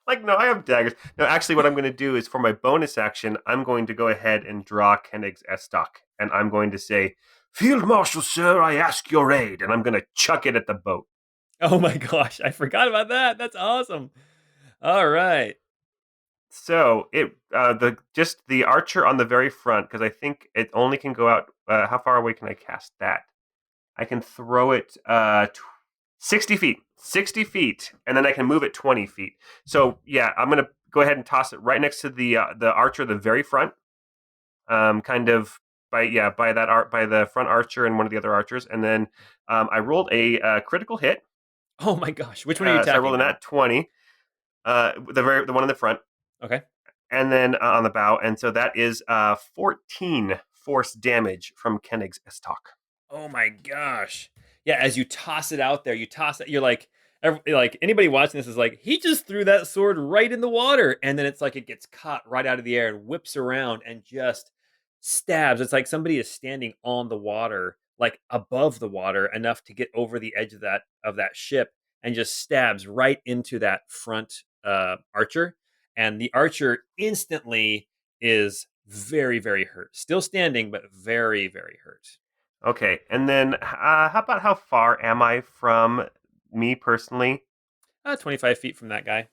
Like, no, I have daggers. No, actually, what I'm going to do is for my bonus action, I'm going to go ahead and draw Koenig's Estoc, and I'm going to say, "Field Marshal, sir, I ask your aid," and I'm going to chuck it at the boat. Oh my gosh, I forgot about that. That's awesome. All right. So the archer on the very front, because I think it only can go out. How far away can I cast that? I can throw it 60 feet. 60 feet, and then I can move it 20 feet. So yeah, I'm gonna go ahead and toss it right next to the archer, the very front, kind of by the front archer and one of the other archers, and then I rolled a critical hit. Oh my gosh, which one are you So I attacking? rolled a nat 20. The one in the front. Okay. And then on the bow, and so that is 14 force damage from Koenig's Estoc. Oh my gosh. Yeah, as you toss it out there, you're like anybody watching this is like, he just threw that sword right in the water. And then it's like it gets caught right out of the air and whips around and just stabs. It's like somebody is standing on the water, like above the water, enough to get over the edge of that ship and just stabs right into that front archer. And the archer instantly is very, very hurt. Still standing, but very, very hurt. Okay, and then how about how far am I from me personally? 25 feet from that guy.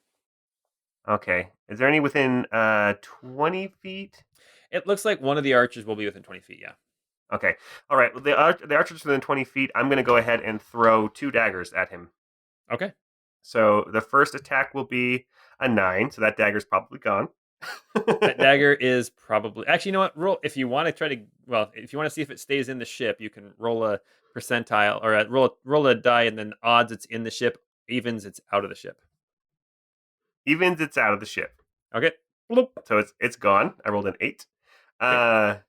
Okay, is there any within 20 feet? It looks like one of the archers will be within 20 feet, yeah. Okay, all right. Well, the archer's within 20 feet. I'm going to go ahead and throw 2 daggers at him. Okay. So the first attack will be a 9, so that dagger's probably gone. That dagger is probably... Actually, you know what? Roll if you want to try to... Well, if you want to see if it stays in the ship, you can roll a percentile, or roll a die, and then odds it's in the ship, evens it's out of the ship. Evens it's out of the ship. Okay. Bloop. So it's gone. I rolled an 8. Okay.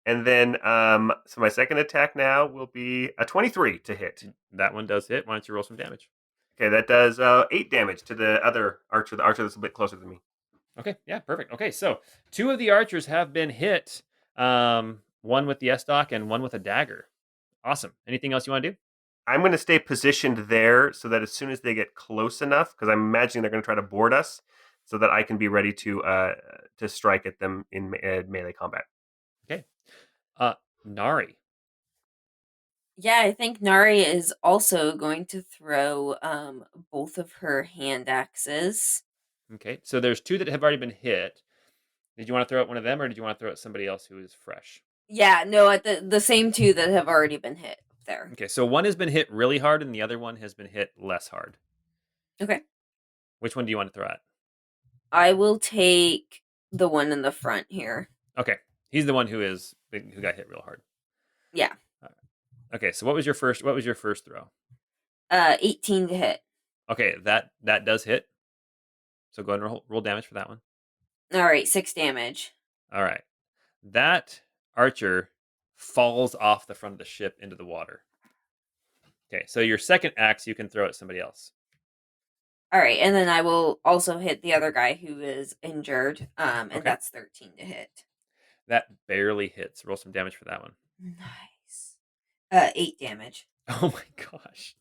And then so my second attack now will be a 23 to hit. That one does hit. Why don't you roll some damage? Okay, that does 8 damage to the other archer, the archer that's a bit closer to me. Okay, yeah, perfect. Okay, so 2 of the archers have been hit. One with the Estoc and one with a dagger. Awesome. Anything else you want to do? I'm going to stay positioned there so that as soon as they get close enough, because I'm imagining they're going to try to board us, so that I can be ready to strike at them in melee combat. Okay. Nari. Yeah, I think Nari is also going to throw both of her hand axes. Okay, so there's 2 that have already been hit. Did you want to throw at one of them, or did you want to throw at somebody else who is fresh? Yeah, no, at the same 2 that have already been hit there. Okay, so one has been hit really hard, and the other one has been hit less hard. Okay. Which one do you want to throw at? I will take the one in the front here. Okay, he's the one who got hit real hard. Yeah. Okay, so what was your first throw? 18 to hit. Okay, that does hit. So go ahead and roll damage for that one. All right, 6 damage. All right. That archer falls off the front of the ship into the water. Okay, so your second axe you can throw at somebody else. All right, and then I will also hit the other guy who is injured, and Okay. that's 13 to hit. That barely hits. Roll some damage for that one. Nice. 8 damage. Oh my gosh.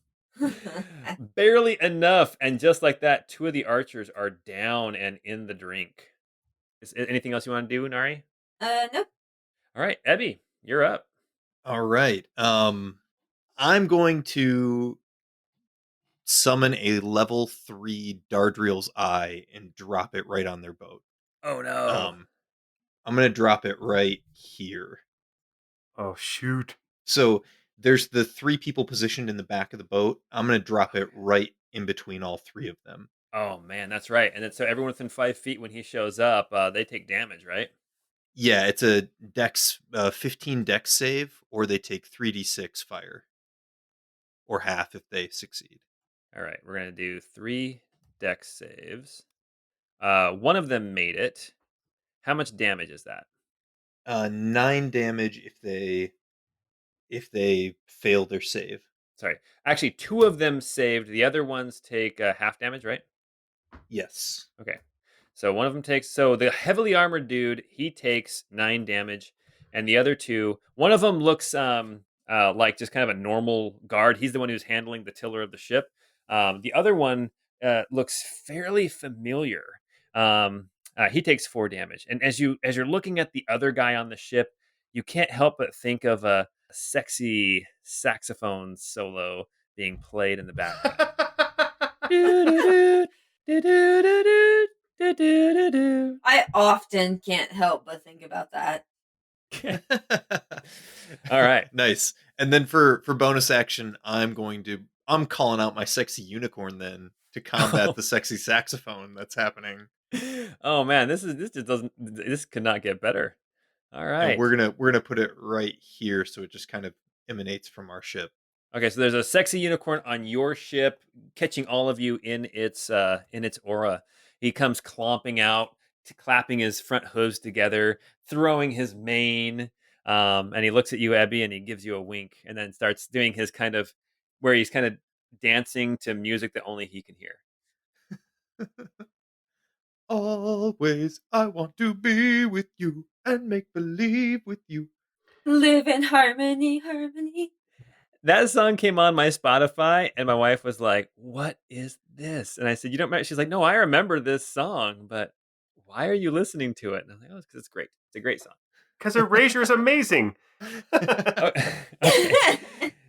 Barely enough, and just like that, 2 of the archers are down and in the drink. Is anything else you want to do, Nari? Nope. All right, Ebby, you're up. All right. I'm going to summon a level 3 Dardriel's Eye and drop it right on their boat. Oh no. I'm going to drop it right here. Oh, shoot. So there's the 3 people positioned in the back of the boat. I'm going to drop it right in between all 3 of them. Oh man, that's right. And then so everyone within 5 feet when he shows up, they take damage, right? Yeah, it's a dex 15 dex save, or they take 3d6 fire, or half if they succeed. All right, we're gonna do 3 dex saves. One of them made it. How much damage is that? 9 damage if they fail their save. Sorry, actually, two of them saved. The other ones take half damage, right? Yes. Okay. So one of them takes. So the heavily armored dude, he takes 9 damage, and the other two, one of them looks like just kind of a normal guard. He's the one who's handling the tiller of the ship. The other one looks fairly familiar. He takes 4 damage, and as you're looking at the other guy on the ship, you can't help but think of a sexy saxophone solo being played in the background. I often can't help but think about that. All right. Nice. And then for bonus action, I'm calling out my sexy unicorn then to combat the sexy saxophone that's happening. Oh man, this just doesn't. This could not get better. All right. And we're gonna put it right here so it just kind of emanates from our ship. Okay, so there's a sexy unicorn on your ship, catching all of you in its aura. He comes clomping out, clapping his front hooves together, throwing his mane, and he looks at you, Abby, and he gives you a wink, and then starts doing his kind of where he's kind of dancing to music that only he can hear. Always I want to be with you and make believe with you. Live in harmony, harmony. That song came on my Spotify, and my wife was like, "What is this?" And I said, "You don't remember?" She's like, "No, I remember this song, but why are you listening to it?" And I'm like, "Oh, it's because it's great. It's a great song." Because Erasure is amazing. Oh, okay.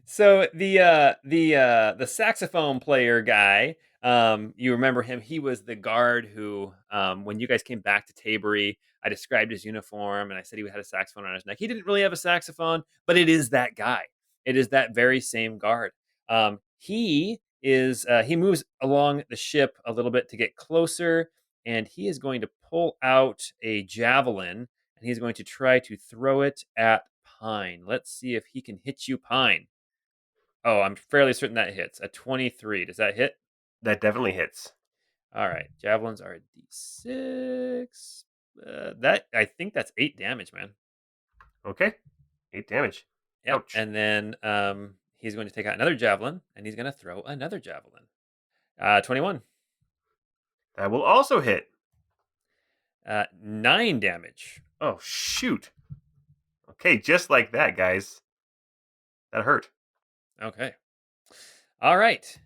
So the saxophone player guy, you remember him? He was the guard who, when you guys came back to Tabery, I described his uniform and I said he had a saxophone on his neck. He didn't really have a saxophone, but it is that guy. It is that very same guard. He moves along the ship a little bit to get closer, and he is going to pull out a javelin and he's going to try to throw it at Pine. Let's see if he can hit you, Pine. Oh, I'm fairly certain that hits. A 23. Does that hit? That definitely hits. All right. Javelins are a d6. I think that's 8 damage, man. Okay. 8 damage. Yep. Ouch. And then he's going to take out another javelin, and he's going to throw another javelin. 21. That will also hit. 9 damage. Oh, shoot. Okay, just like that, guys. That hurt. Okay. All right.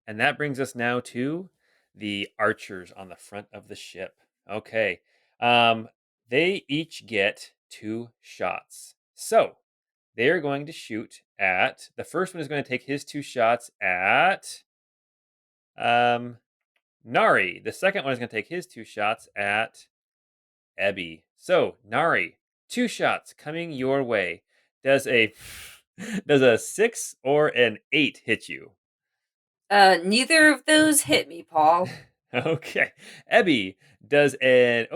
And that brings us now to the archers on the front of the ship. Okay. They each get 2 shots. So they are going to shoot at the first one is going to take his 2 shots at Nari. The second one is going to take his 2 shots at Ebby. So Nari, 2 shots coming your way. Does a 6 or an 8 hit you? Neither of those hit me, Paul. Okay. Ebby, does a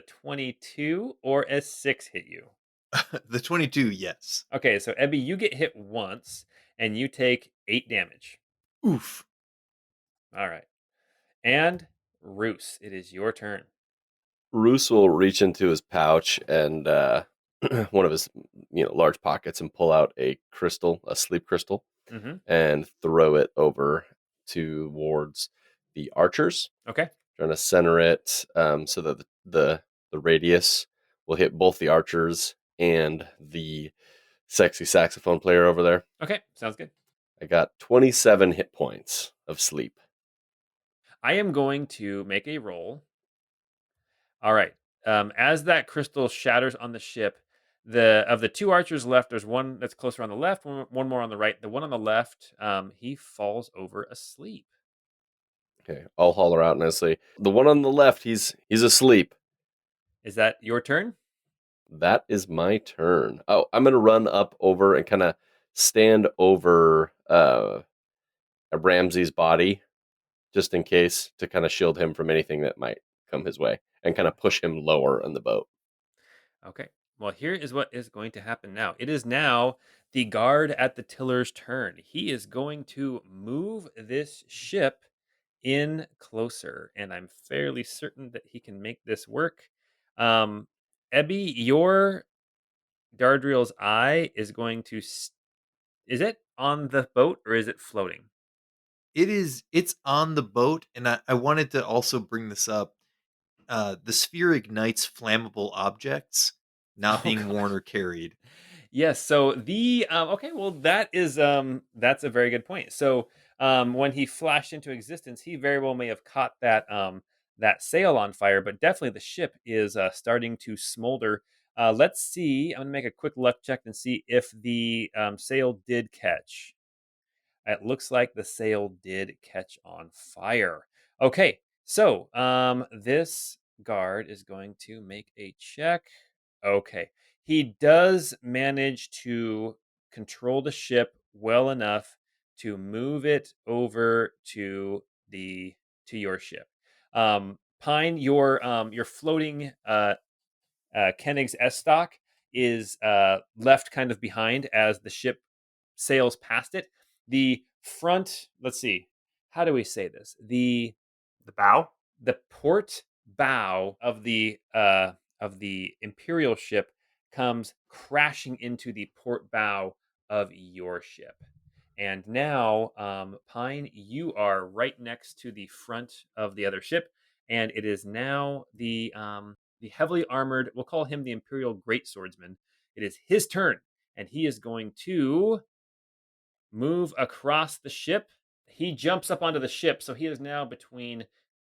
22 or a 6 hit you? The 22, yes. Okay, so Ebby, you get hit once and you take 8 damage. Oof. All right. And Roos, it is your turn. Roos will reach into his pouch and one of his large pockets and pull out a sleep crystal, Mm-hmm. and throw it over towards the archers. Okay. Trying to center it so that the radius will hit both the archers and the sexy saxophone player over there. Okay, sounds good. I got 27 hit points of sleep. I am going to make a roll. All right. As that crystal shatters on the ship, of the 2 archers left, there's one that's closer on the left, one more on the right. The one on the left, he falls over asleep. Okay, I'll holler out nicely. The one on the left, he's asleep. Is that your turn? That is my turn. Oh, I'm going to run up over and kind of stand over Ramsey's body just in case, to kind of shield him from anything that might come his way and kind of push him lower on the boat. Okay. Well, here is what is going to happen now. It is now the guard at the tiller's turn. He is going to move this ship in closer, and I'm fairly certain that he can make this work. Ebby, your Dardriel's eye is going to. Is it on the boat or is it floating? It's on the boat, and I wanted to also bring this up. The sphere ignites flammable objects not Oh, being God. worn or carried. Yes. So the okay, well that's a very good point. So when he flashed into existence, he very well may have caught that sail on fire, but definitely the ship is starting to smolder. Let's see. I'm gonna make a quick luck check and see if the sail did catch. It looks like the sail did catch on fire. Okay, so this guard is going to make a check. Okay, he does manage to control the ship well enough to move it over to your ship. Pine, your floating Koenig's S stock is left kind of behind as the ship sails past it. The front, let's see, how do we say this? The bow. The port bow of the Imperial ship comes crashing into the port bow of your ship. And now, Pine, you are right next to the front of the other ship, and it is now the heavily armored. We'll call him the Imperial Great Swordsman. It is his turn, and he is going to move across the ship. He jumps up onto the ship, so he is now between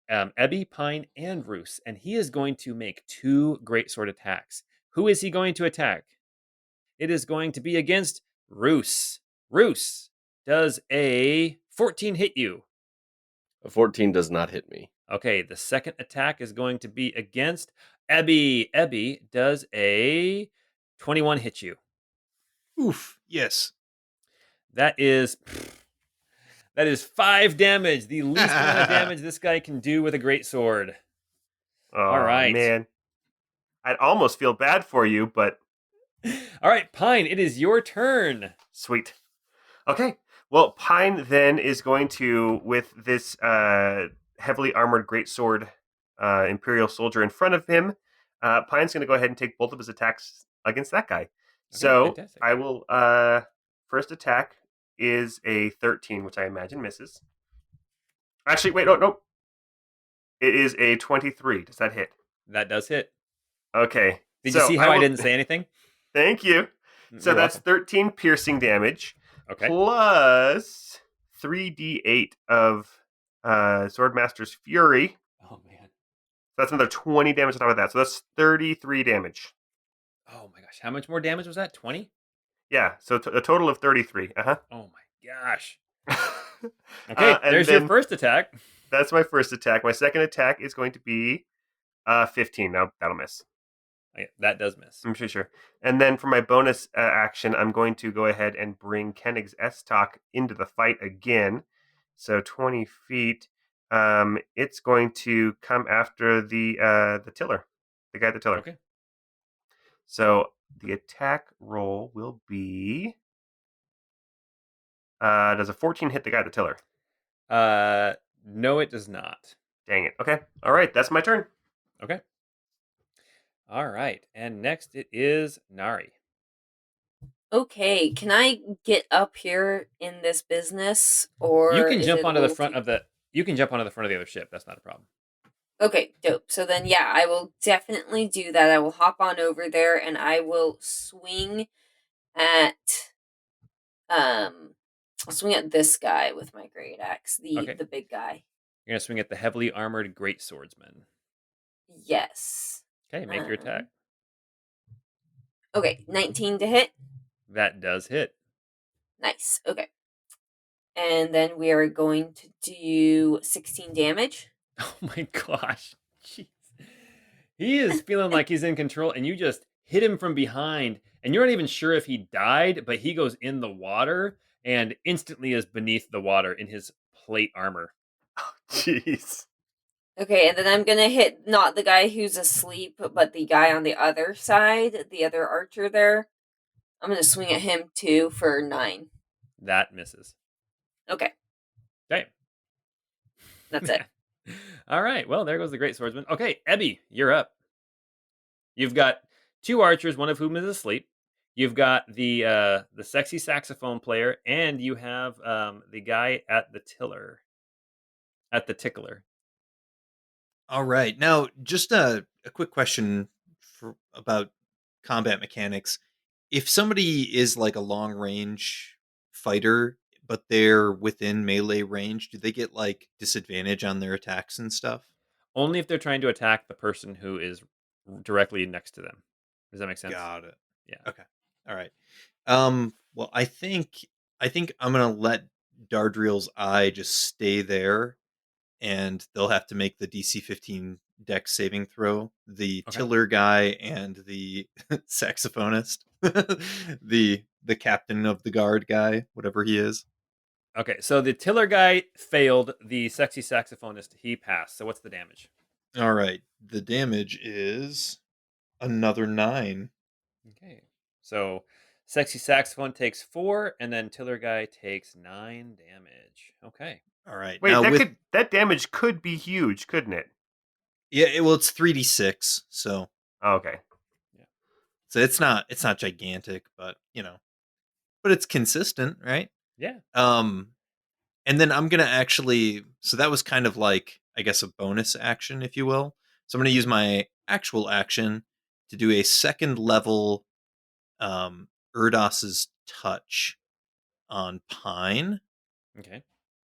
Ebby, Pine, and Roos, and he is going to make 2 greatsword attacks. Who is he going to attack? It is going to be against Roos. Roos, does a 14 hit you? A 14 does not hit me. Okay, the second attack is going to be against Ebby. Ebby, does a 21 hit you? Oof, yes. That is 5 damage, the least amount of damage this guy can do with a greatsword. Oh, All right. man. I'd almost feel bad for you, but... All right, Pine, it is your turn. Sweet. Okay. Well, Pine then is going to, with this heavily armored greatsword Imperial soldier in front of him, Pine's going to go ahead and take both of his attacks against that guy. So fantastic. I will... first attack is a 13, which I imagine misses. Actually, wait, no. It is a 23. Does that hit? That does hit. Okay. Did you see how I didn't say anything? Thank you. So You're that's welcome. 13 piercing damage. Okay. Plus 3d8 of Swordmaster's Fury. Oh, man. So that's another 20 damage on top of that. So that's 33 damage. Oh, my gosh. How much more damage was that? 20? Yeah. So a total of 33. Uh-huh. Oh, my gosh. Okay. Okay, there's your first attack. That's my first attack. My second attack is going to be 15. Now, that'll miss. Okay, that does miss. I'm pretty sure. And then for my bonus action, I'm going to go ahead and bring Koenig's S-Talk into the fight again. So 20 feet. It's going to come after the tiller, the guy at the tiller. Okay. So the attack roll will be... does a 14 hit the guy at the tiller? No, it does not. Dang it. Okay. All right. That's my turn. Okay. All right. And next it is Nari. Okay, can I get up here in this business, or You can is jump it onto a the little front too- of the you can jump onto the front of the other ship. That's not a problem. Okay, dope. So then, yeah, I will definitely do that. I will hop on over there and I will swing at, I'll swing at this guy with my great axe, Okay. the big guy. You're gonna swing at the heavily armored great swordsman. Yes. Okay, make your attack. Okay, 19 to hit. That does hit. Nice. Okay. And then we are going to do 16 damage. Oh my gosh. Jeez. He is feeling like he's in control, and you just hit him from behind, and you're not even sure if he died, but he goes in the water and instantly is beneath the water in his plate armor. Jeez. Okay, and then I'm gonna hit not the guy who's asleep, but the guy on the other side, the other archer there. I'm gonna swing at him too for 9. That misses. Okay, Okay. that's it. All right. Well, there goes the great swordsman. Okay, Ebby, you're up. You've got 2 archers, one of whom is asleep. You've got the sexy saxophone player, and you have the guy at the tickler. All right. Now, just a quick question about combat mechanics. If somebody is like a long range fighter, but they're within melee range, do they get like disadvantage on their attacks and stuff? Only if they're trying to attack the person who is directly next to them. Does that make sense? Got it. Yeah. Okay. All right. Well, I think I'm gonna let Dardriel's eye just stay there, and they'll have to make the DC 15 dex saving throw. The Okay. tiller guy and the saxophonist, the captain of the guard guy, whatever he is. Okay, so the tiller guy failed. The sexy saxophonist, he passed. So what's the damage? All right. The damage is another 9. Okay. So sexy saxophone takes 4, and then tiller guy takes 9 damage. Okay. All right. Wait, now that damage could be huge, couldn't it? yeah, well, it's 3d6, so Oh, okay. it's not gigantic, but but it's consistent, right? Yeah. And then I'm gonna actually, so that was kind of like, I guess, a bonus action, if you will. So I'm gonna use my actual action to do a second level Erdos's touch on Pine Okay.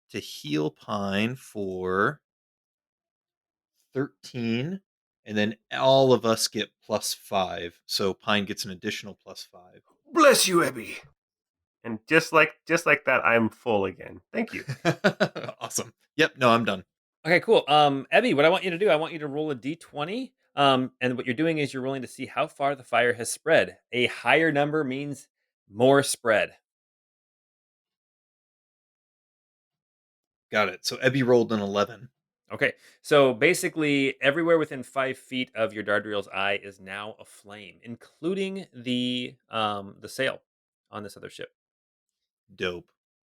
to heal Pine for 13, and then all of us get +5. So Pine gets an additional +5. Bless you, Ebby. And just like that, I'm full again. Thank you. Awesome. Yep. No, I'm done. Okay, cool. Ebby, what I want you to do, I want you to roll a d20. And what you're doing is you're rolling to see how far the fire has spread. A higher number means more spread. Got it. So Ebby rolled an 11. Okay, so basically everywhere within 5 feet of your Dardriel's eye is now aflame, including the sail on this other ship. Dope.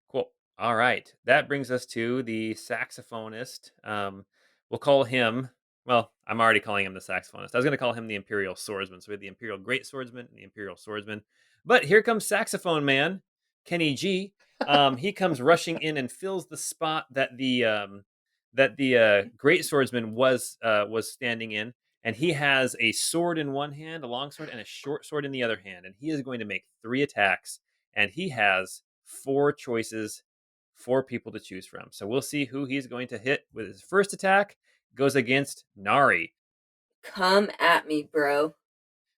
Cool. All right, that brings us to the saxophonist. We'll call him. Well, I'm already calling him the saxophonist. I was going to call him the Imperial Swordsman. So we have the Imperial Great Swordsman and the Imperial Swordsman. But here comes Saxophone Man, Kenny G. He comes rushing in and fills the spot that the Great Swordsman was standing in, and he has a sword in one hand, a long sword, and a short sword in the other hand, and he is going to make 3 attacks, and he has 4 choices, 4 people to choose from. So we'll see who he's going to hit with his first attack. Goes against Nari. Come at me, bro.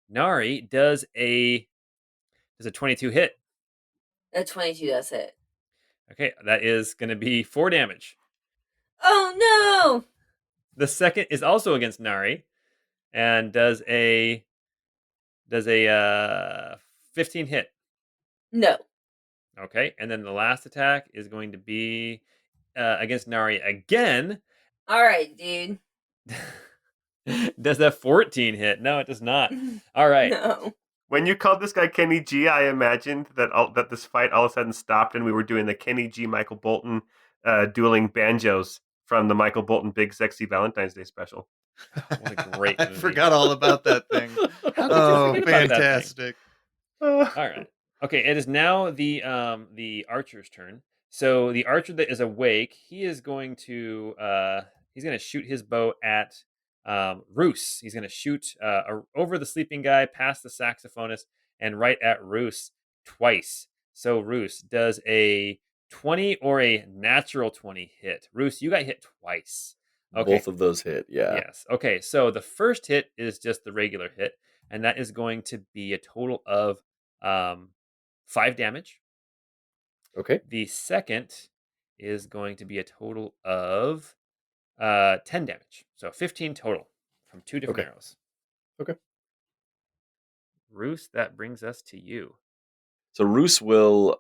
Nari does a 22 hit. That 22 does hit. Okay, that is going to be 4 damage. Oh no! The second is also against Nari, and does a 15 hit. No. Okay, and then the last attack is going to be against Nari again. All right, dude. Does that 14 hit? No, it does not. All right. No. When you called this guy Kenny G, I imagined that this fight all of a sudden stopped and we were doing the Kenny G Michael Bolton dueling banjos from the Michael Bolton Big Sexy Valentine's Day special. What a great I movie. forgot all about that thing. How could you Oh, forget about that thing? fantastic. All right. Okay, it is now the archer's turn. So the archer that is awake, he is going to shoot his bow at Roos. He's going to shoot over the sleeping guy, past the saxophonist, and right at Roos twice. So Roos does a 20 or a natural 20 hit. Roos, you got hit twice. Okay. Both of those hit, yeah. Yes. Okay, so the first hit is just the regular hit, and that is going to be a total of 5 damage. Okay. The second is going to be a total of 10 damage. So 15 total from 2 different Okay. arrows. Okay. Roos, that brings us to you. So Roos will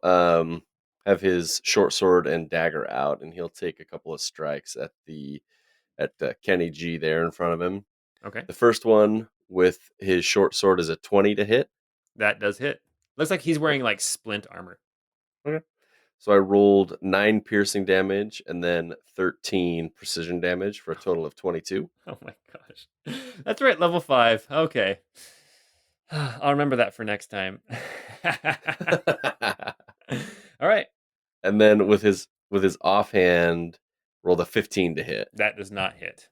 have his short sword and dagger out, and he'll take a couple of strikes at Kenny G there in front of him. Okay. The first one with his short sword is a 20 to hit. That does hit. Looks like he's wearing like splint armor. Okay. So I rolled 9 piercing damage and then 13 precision damage for a total of 22. Oh my gosh. That's right, level 5. Okay. I'll remember that for next time. All right. And then with his offhand, rolled a 15 to hit. That does not hit.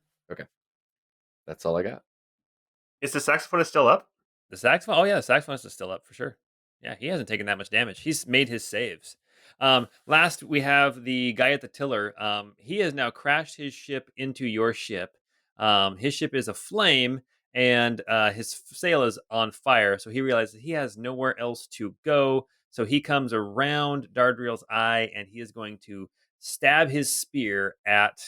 That's all I got. Is the saxophonist still up? The saxophone? Oh, yeah, the saxophonist is still up for sure. Yeah, he hasn't taken that much damage. He's made his saves. Last, we have the guy at the tiller. He has now crashed his ship into your ship. His ship is aflame, and his sail is on fire. So he realizes he has nowhere else to go. So he comes around Dardriel's eye, and he is going to stab his spear at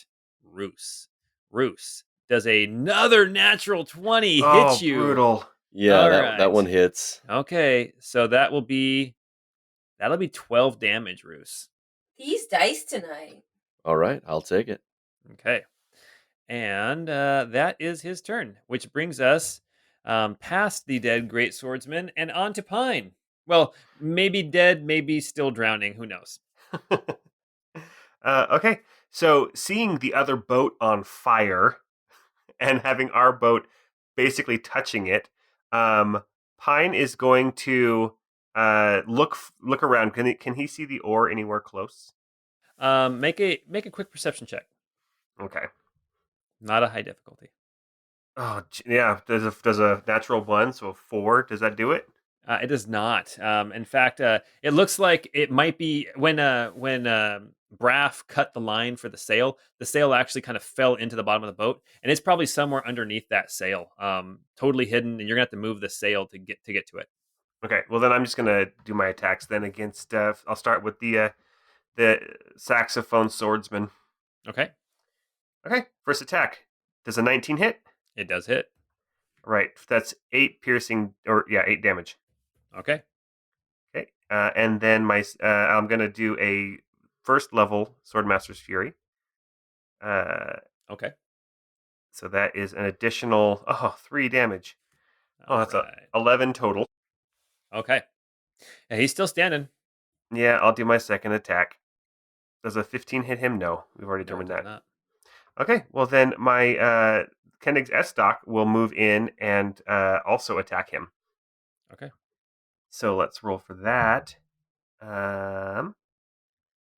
Roos. Roos, does another natural 20 hit you? Brutal. Yeah, All that right. one hits. Okay, so that'll be 12 damage, Roos. These dice tonight. All right, I'll take it. Okay. And that is his turn, which brings us past the dead great swordsman and on to Pine. Well, maybe dead, maybe still drowning. Who knows? Okay, so seeing the other boat on fire and having our boat basically touching it, Pine is going to look around. Can he see the ore anywhere close? Make a quick perception check. Okay. Not a high difficulty. Oh yeah, does a natural 1, so a 4. Does that do it? It does not. In fact, it looks like it might be when Braff cut the line for the sail actually kind of fell into the bottom of the boat, and it's probably somewhere underneath that sail, totally hidden, and you're gonna have to move the sail to get to it. Okay, well then I'm just gonna do my attacks then against. I'll start with the saxophone swordsman. Okay, Okay, first attack. Does a 19 hit? it does hit. Right, that's 8 piercing, 8 damage. Okay, Okay, and then I'm gonna do a first level Swordmaster's Fury. okay. So that is an additional 3 damage. That's Alright. 11 total. Okay. Yeah, he's still standing. Yeah, I'll do my second attack. Does a 15 hit him? No, we've already No, it determined does that. not. Okay, well then my Kendrick's S-Stock will move in and also attack him. Okay. So let's roll for that.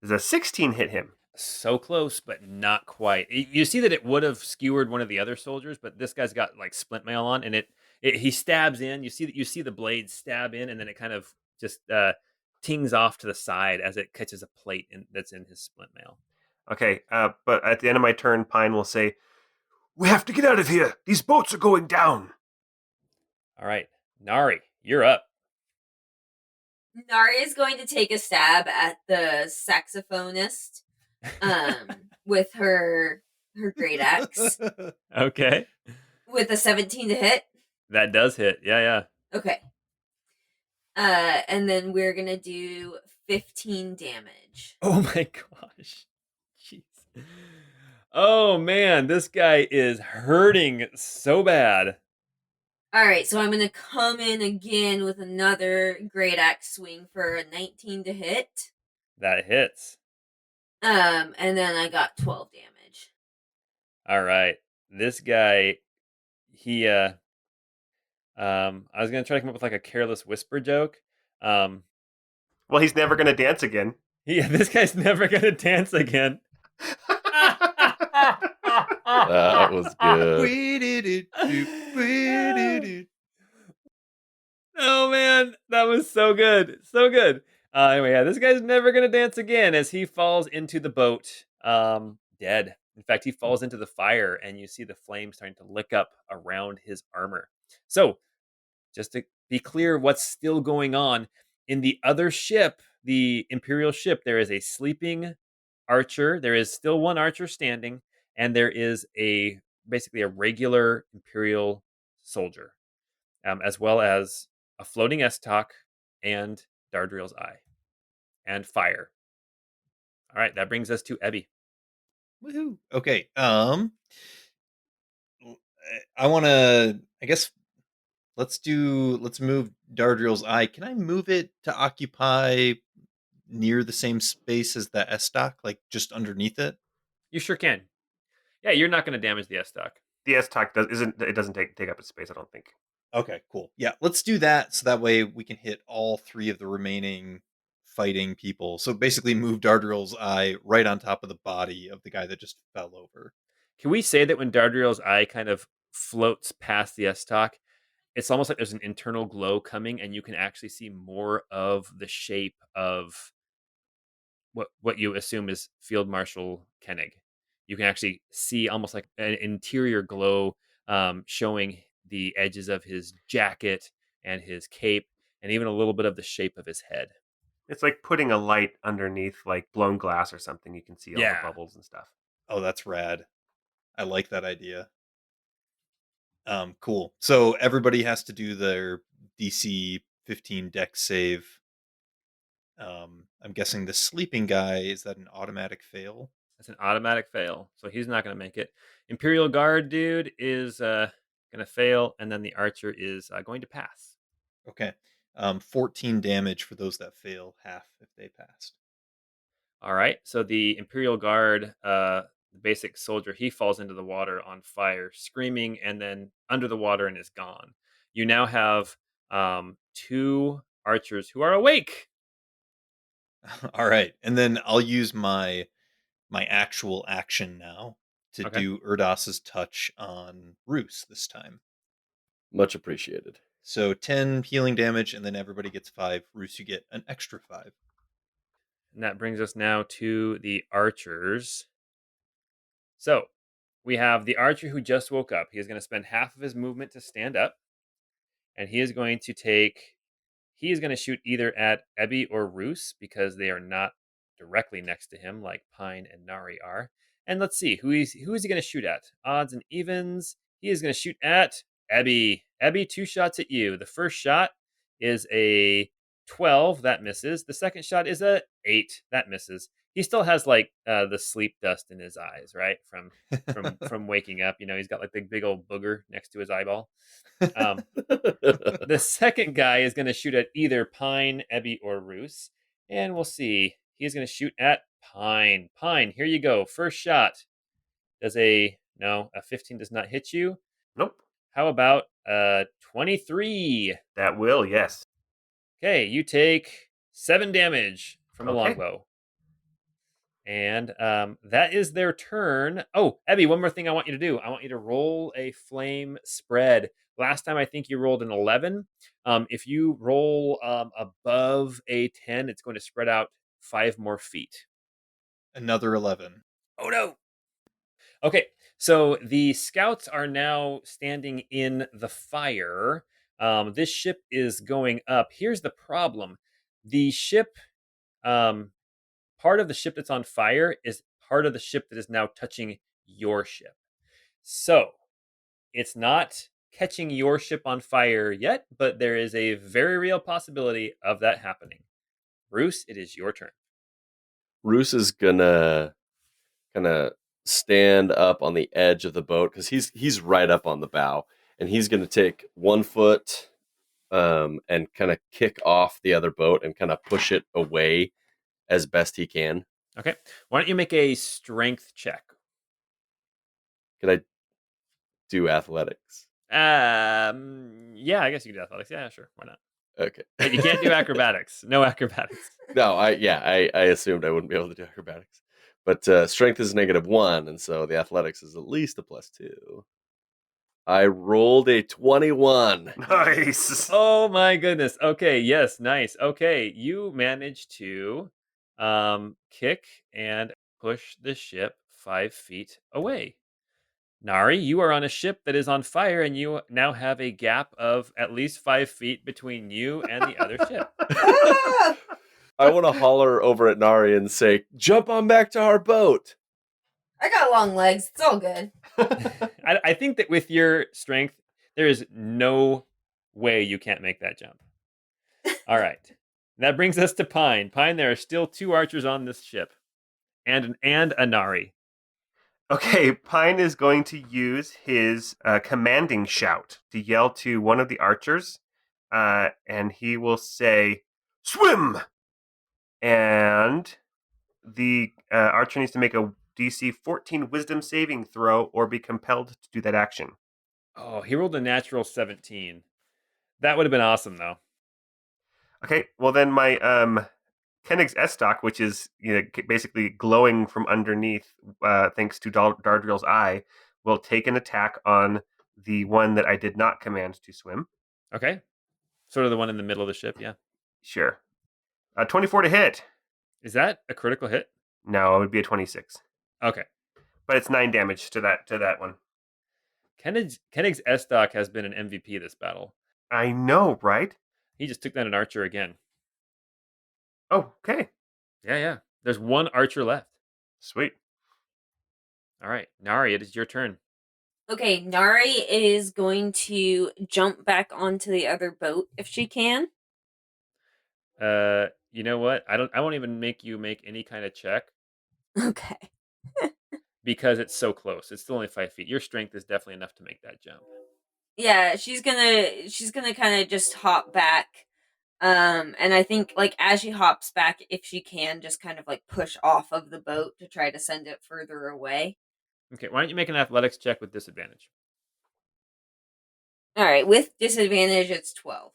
Does a 16 hit him? So close, but not quite. You see that it would have skewered one of the other soldiers, but this guy's got like splint mail on, and he stabs in. You see the blade stab in, and then it kind of just tings off to the side as it catches a plate that's in his splint mail. Okay, but at the end of my turn, Pine will say, We have to get out of here. These boats are going down. All right, Nari, you're up. Nari is going to take a stab at the saxophonist with her great axe Okay, with a 17 to hit. that does hit. Yeah. Okay. And then we're gonna do 15 damage. Oh my gosh. Jeez. Oh man, this guy is hurting so bad. All right, so I'm gonna come in again with another great axe swing for a 19 to hit. That hits. And then I got 12 damage. All right. This guy, I was gonna try to come up with like a careless whisper joke. well, he's never going to dance again. This guy's never gonna dance again. That was good. Oh man, that was so good, so good. Anyway, yeah, this guy's never gonna dance again as he falls into the boat, dead. In fact, he falls into the fire, and you see the flames starting to lick up around his armor. So, just to be clear, what's still going on in the other ship, the Imperial ship? There is a sleeping archer. There is still one archer standing, and there is basically a regular Imperial soldier, as well as a floating S-Talk and Dardriel's eye and fire. All right, that brings us to Ebby. Woohoo. Okay. I want to. I guess let's move Dardriel's eye. Can I move it to occupy near the same space as the S stock, like just underneath it? You sure can. Yeah, you're not going to damage the S stock. The S-Talk doesn't take up its space, I don't think. Okay, cool. Yeah, let's do that so that way we can hit all 3 of the remaining fighting people. So basically move Dardriel's eye right on top of the body of the guy that just fell over. Can we say that when Dardriel's eye kind of floats past the S stock, it's almost like there's an internal glow coming, and you can actually see more of the shape of what you assume is Field Marshal Koenig. You can actually see almost like an interior glow showing the edges of his jacket and his cape, and even a little bit of the shape of his head. It's like putting a light underneath like blown glass or something. You can see all Yeah. the bubbles and stuff. Oh, that's rad. I like that idea. Cool. So everybody has to do their DC 15 dex save. I'm guessing the sleeping guy, is that an automatic fail? That's an automatic fail, so he's not going to make it. Imperial Guard dude is going to fail, and then the archer is going to pass. Okay. 14 damage for those that fail, half if they passed. All right, so the Imperial Guard, the basic soldier, he falls into the water on fire, screaming, and then under the water and is gone. You now have 2 archers who are awake. All right. And then I'll use my actual action now to Okay. do Erdos's touch on Roos this time. Much appreciated. So 10 healing damage, and then everybody gets 5. Roos, you get an extra 5. And that brings us now to the archers. So we have the archer who just woke up. He is going to spend half of his movement to stand up. And he is going to shoot either at Ebby or Roos because they are not directly next to him like Pine and Nari are. And let's see, who is he going to shoot at? Odds and evens. He is going to shoot at Ebby. Ebby, 2 shots at you. The first shot is a 12, that misses. The second shot is a 8, that misses. He still has like the sleep dust in his eyes, right? From waking up. You know, he's got like the big old booger next to his eyeball. The second guy is going to shoot at either Pine, Ebby, or Roos. And we'll see. He's going to shoot at Pine. Pine, here you go. First shot. No, a 15 does not hit you. Nope. How about 23? That will, yes. Okay, you take 7 damage from a Okay. longbow. And that is their turn. Oh, Ebby, one more thing I want you to do. I want you to roll a flame spread. Last time I think you rolled an 11. If you roll above a 10, it's going to spread out 5 more feet. Another 11. Oh no. Okay, so the scouts are now standing in the fire. This ship is going up. Here's the problem. The ship, part of the ship that's on fire is part of the ship that is now touching your ship. So it's not catching your ship on fire yet, but there is a very real possibility of that happening. Bruce, it is your turn. Roos is gonna kind of stand up on the edge of the boat because he's right up on the bow, and he's gonna take 1 foot and kind of kick off the other boat and kind of push it away as best he can. Okay. Why don't you make a strength check? Can I do athletics? Yeah, I guess you can do athletics. Yeah, sure. Why not? Okay. But you can't do acrobatics. No acrobatics. No, I assumed I wouldn't be able to do acrobatics. But strength is -1, and so the athletics is at least a +2. I rolled a 21. Nice. Oh my goodness. Okay, yes, nice. Okay, you managed to kick and push the ship 5 feet away. Nari, you are on a ship that is on fire, and you now have a gap of at least 5 feet between you and the other ship. I want to holler over at Nari and say, "Jump on back to our boat." I got long legs. It's all good. I think that with your strength, there is no way you can't make that jump. All right. That brings us to Pine. Pine, there are still 2 archers on this ship. and a Nari. Okay, Pine is going to use his commanding shout to yell to one of the archers, and he will say, "Swim!" And the archer needs to make a DC 14 Wisdom saving throw or be compelled to do that action. Oh, he rolled a natural 17. That would have been awesome, though. Okay, well then my Koenig's S-Stock, which is basically glowing from underneath thanks to Dardriel's eye, will take an attack on the one that I did not command to swim. Okay. Sort of the one in the middle of the ship, yeah. Sure. 24 to hit. Is that a critical hit? No, it would be a 26. Okay. But it's 9 damage to that one. Koenig's S-Stock has been an MVP this battle. I know, right? He just took down an archer again. Oh, okay. Yeah. There's one archer left. Sweet. All right, Nari, it is your turn. Okay, Nari is going to jump back onto the other boat if she can. You know what? I won't even make you make any kind of check Okay. because it's so close. It's still only 5 feet. Your strength is definitely enough to make that jump. Yeah, she's gonna kind of just hop back. And I think like as she hops back, if she can, just kind of like push off of the boat to try to send it further away. Okay, why don't you make an athletics check with disadvantage? All right, with disadvantage, it's 12.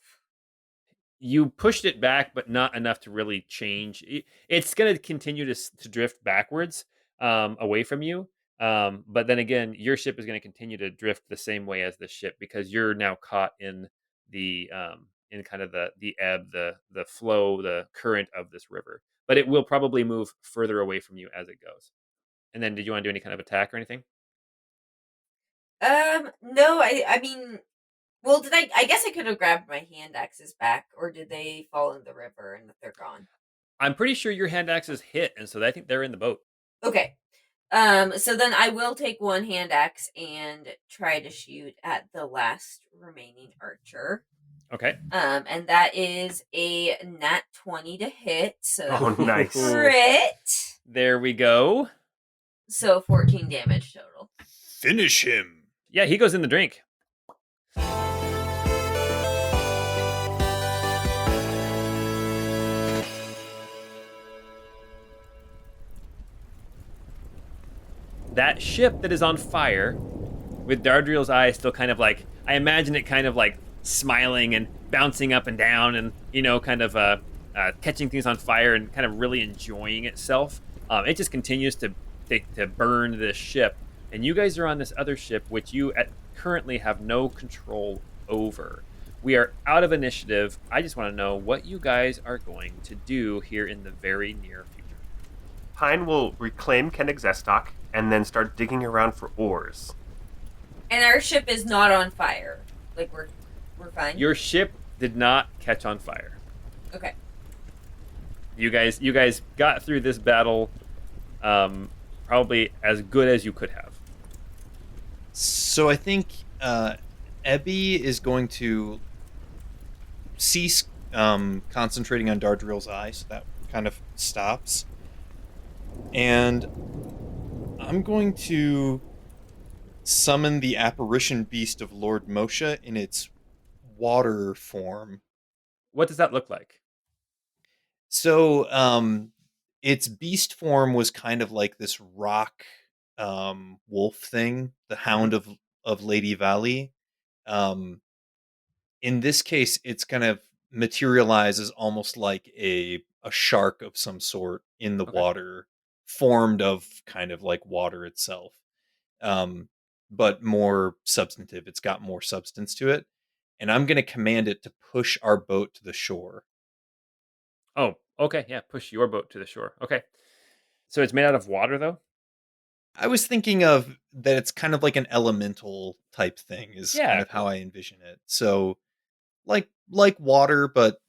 You pushed it back, but not enough to really change. It's going to continue to drift backwards away from you. But then again, your ship is going to continue to drift the same way as the ship because you're now caught in the in kind of the ebb, the flow, the current of this river. But it will probably move further away from you as it goes. And then, did you want to do any kind of attack or anything? No, I mean, well, I guess I could have grabbed my hand axes back, or did they fall in the river and they're gone? I'm pretty sure your hand axes hit, and so I think they're in the boat. Okay. So then I will take one hand axe and try to shoot at the last remaining archer. Okay. And that is a nat 20 to hit. So Oh, nice. crit. There we go. So 14 damage total. Finish him. Yeah, he goes in the drink. That ship that is on fire, with Dardriel's eye still kind of like, I imagine it kind of like smiling and bouncing up and down and, kind of catching things on fire and kind of really enjoying itself. It just continues to burn this ship. And you guys are on this other ship, which you currently have no control over. We are out of initiative. I just want to know what you guys are going to do here in the very near future. Pine will reclaim Koenig's S-Stock and then start digging around for oars. And our ship is not on fire. Like we're fine. Your ship did not catch on fire. Okay. You guys got through this battle probably as good as you could have. So I think Ebby is going to cease concentrating on Dardriel's eye, so that kind of stops. And I'm going to summon the apparition beast of Lord Moshe in its water form. What does that look like? So its beast form was kind of like this rock wolf thing, the Hound of Lady Valley. In this case, it's kind of materializes almost like a shark of some sort in the water, formed of kind of like water itself, but more substantive. It's got more substance to it, and I'm going to command it to push our boat to the shore. Oh, okay, yeah, push your boat to the shore. Okay, so it's made out of water, though? I was thinking of that it's kind of like an elemental type thing is Yeah, kind of how I envision it. So like water, but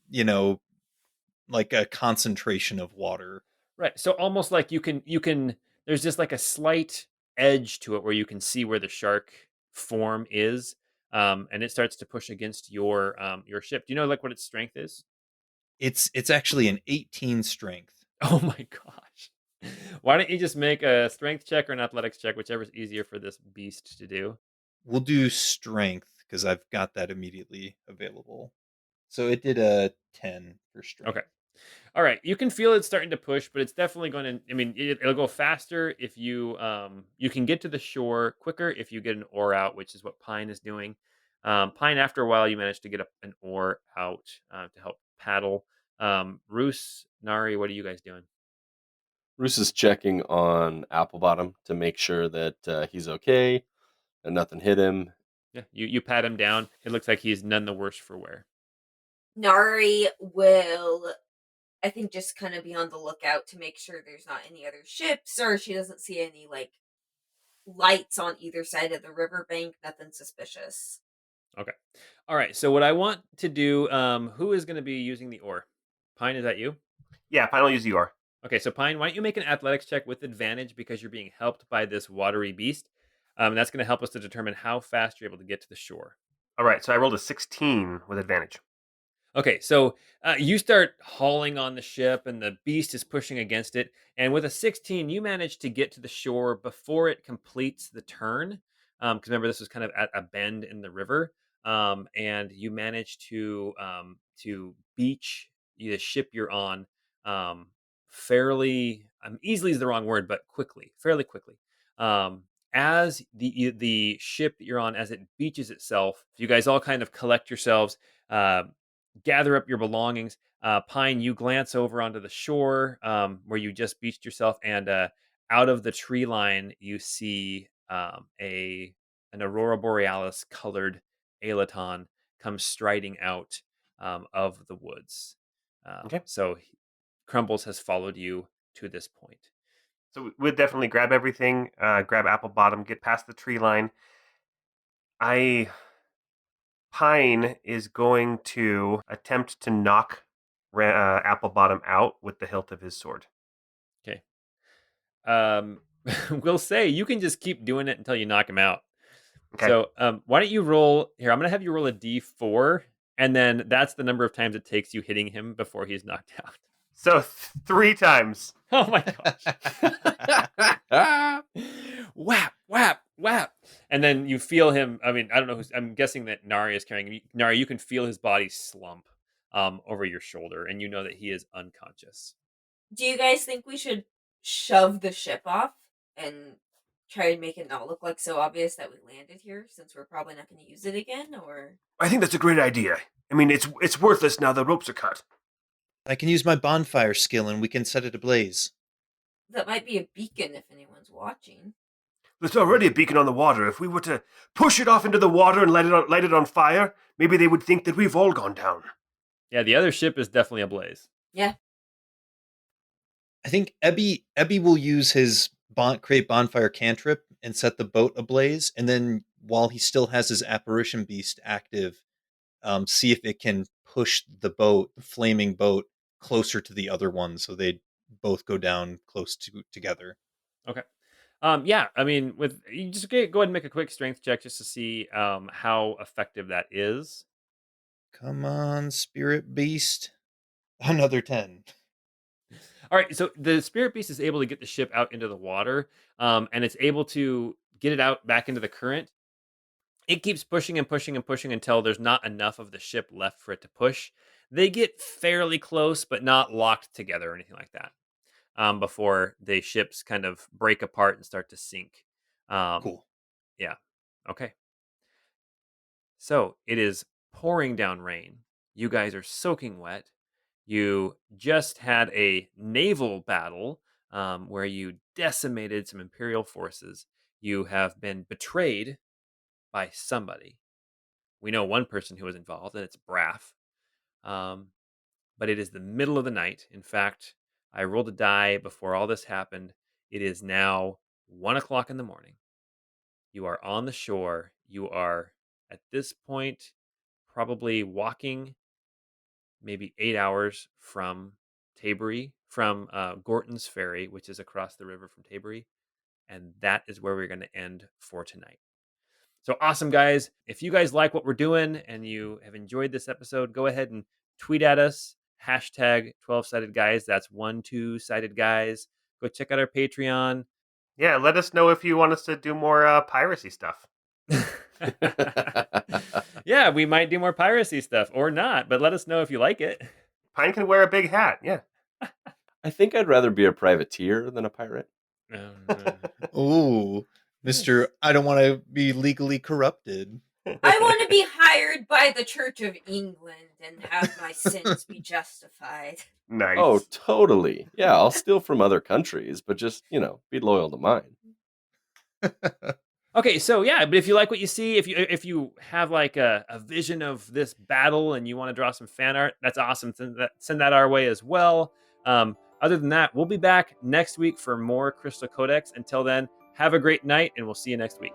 like a concentration of water. Right. So almost like you can there's just like a slight edge to it where you can see where the shark form is. And it starts to push against your ship. Do you know like what its strength is? It's actually an 18 strength. Oh my gosh. Why don't you just make a strength check or an athletics check, whichever's easier for this beast to do? We'll do strength because I've got that immediately available. So it did a 10 for strength. Okay. All right, you can feel it starting to push, but it's definitely going to. I mean, it'll go faster if you can get to the shore quicker if you get an oar out, which is what Pine is doing. Pine, after a while, you manage to get an oar out to help paddle. Roos, Nari, what are you guys doing? Bruce is checking on Applebottom to make sure that he's okay and nothing hit him. Yeah, you pat him down. It looks like he's none the worse for wear. Nari will, I think, just kind of be on the lookout to make sure there's not any other ships or she doesn't see any, like, lights on either side of the riverbank. Nothing suspicious. Okay. All right. So what I want to do, who is going to be using the oar? Pine, is that you? Yeah, Pine will use the oar. Okay, so Pine, why don't you make an athletics check with advantage because you're being helped by this watery beast? That's going to help us to determine how fast you're able to get to the shore. All right, so I rolled a 16 with advantage. Okay, so you start hauling on the ship, and the beast is pushing against it. And with a 16, you manage to get to the shore before it completes the turn. Because remember, this was kind of at a bend in the river, and you manage to beach the ship you're on fairly. Easily is the wrong word, but quickly, fairly quickly. As the ship that you're on, as it beaches itself, you guys all kind of collect yourselves. Gather up your belongings. Pine, you glance over onto the shore where you just beached yourself, and out of the tree line, you see an aurora borealis colored Alaton come striding out of the woods. Okay. So Crumbles has followed you to this point. So we'd definitely grab everything, grab Applebottom, get past the tree line. Pine is going to attempt to knock Applebottom out with the hilt of his sword. Okay. We'll say you can just keep doing it until you knock him out. Okay. So why don't you roll here? I'm going to have you roll a d4, and then that's the number of times it takes you hitting him before he's knocked out. So 3 times. Oh my gosh. Whap, whap, whap. And then you feel him. I mean, I don't know I'm guessing that Nari is carrying him. Nari, you can feel his body slump over your shoulder, and you know that he is unconscious. Do you guys think we should shove the ship off and try and make it not look like so obvious that we landed here, since we're probably not going to use it again? Or I think that's a great idea. I mean, it's worthless now the ropes are cut. I can use my bonfire skill and we can set it ablaze. that might be a beacon if anyone's watching. There's already a beacon on the water. If we were to push it off into the water and light it on fire, maybe they would think that we've all gone down. Yeah, the other ship is definitely ablaze. Yeah. I think Ebby will use his create bonfire cantrip and set the boat ablaze, and then while he still has his apparition beast active, see if it can push the flaming boat, closer to the other one, so they both go down close together. Okay. Yeah, I mean, with you just go ahead and make a quick strength check just to see how effective that is. Come on, spirit beast. Another 10. All right, so the spirit beast is able to get the ship out into the water, and it's able to get it out back into the current. It keeps pushing and pushing and pushing until there's not enough of the ship left for it to push. They get fairly close, but not locked together or anything like that. Before the ships kind of break apart and start to sink. Cool. Yeah. Okay. So it is pouring down rain. You guys are soaking wet. You just had a naval battle where you decimated some Imperial forces. You have been betrayed by somebody. We know one person who was involved, and it's Braff. But it is the middle of the night. In fact, I rolled a die before all this happened. It is now 1:00 in the morning. You are on the shore. You are, at this point, probably walking maybe 8 hours from Tabery, from Gorton's Ferry, which is across the river from Tabery. And that is where we're going to end for tonight. So awesome, guys. If you guys like what we're doing and you have enjoyed this episode, go ahead and tweet at us, hashtag 12-sided guys. That's 12-sided guys. Go check out our Patreon. Yeah, let us know if you want us to do more piracy stuff. Yeah, we might do more piracy stuff or not, but let us know if you like it. Pine can wear a big hat. Yeah. I think I'd rather be a privateer than a pirate. Ooh, Mister, I don't want to be legally corrupted. I want to be hired by the Church of England and have my sins be justified. Nice. Oh, totally. Yeah, I'll steal from other countries, but just, be loyal to mine. Okay, so yeah, but if you like what you see, if you have like a vision of this battle and you want to draw some fan art, that's awesome. Send that our way as well. Other than that, we'll be back next week for more Crystal Codex. Until then, have a great night, and we'll see you next week.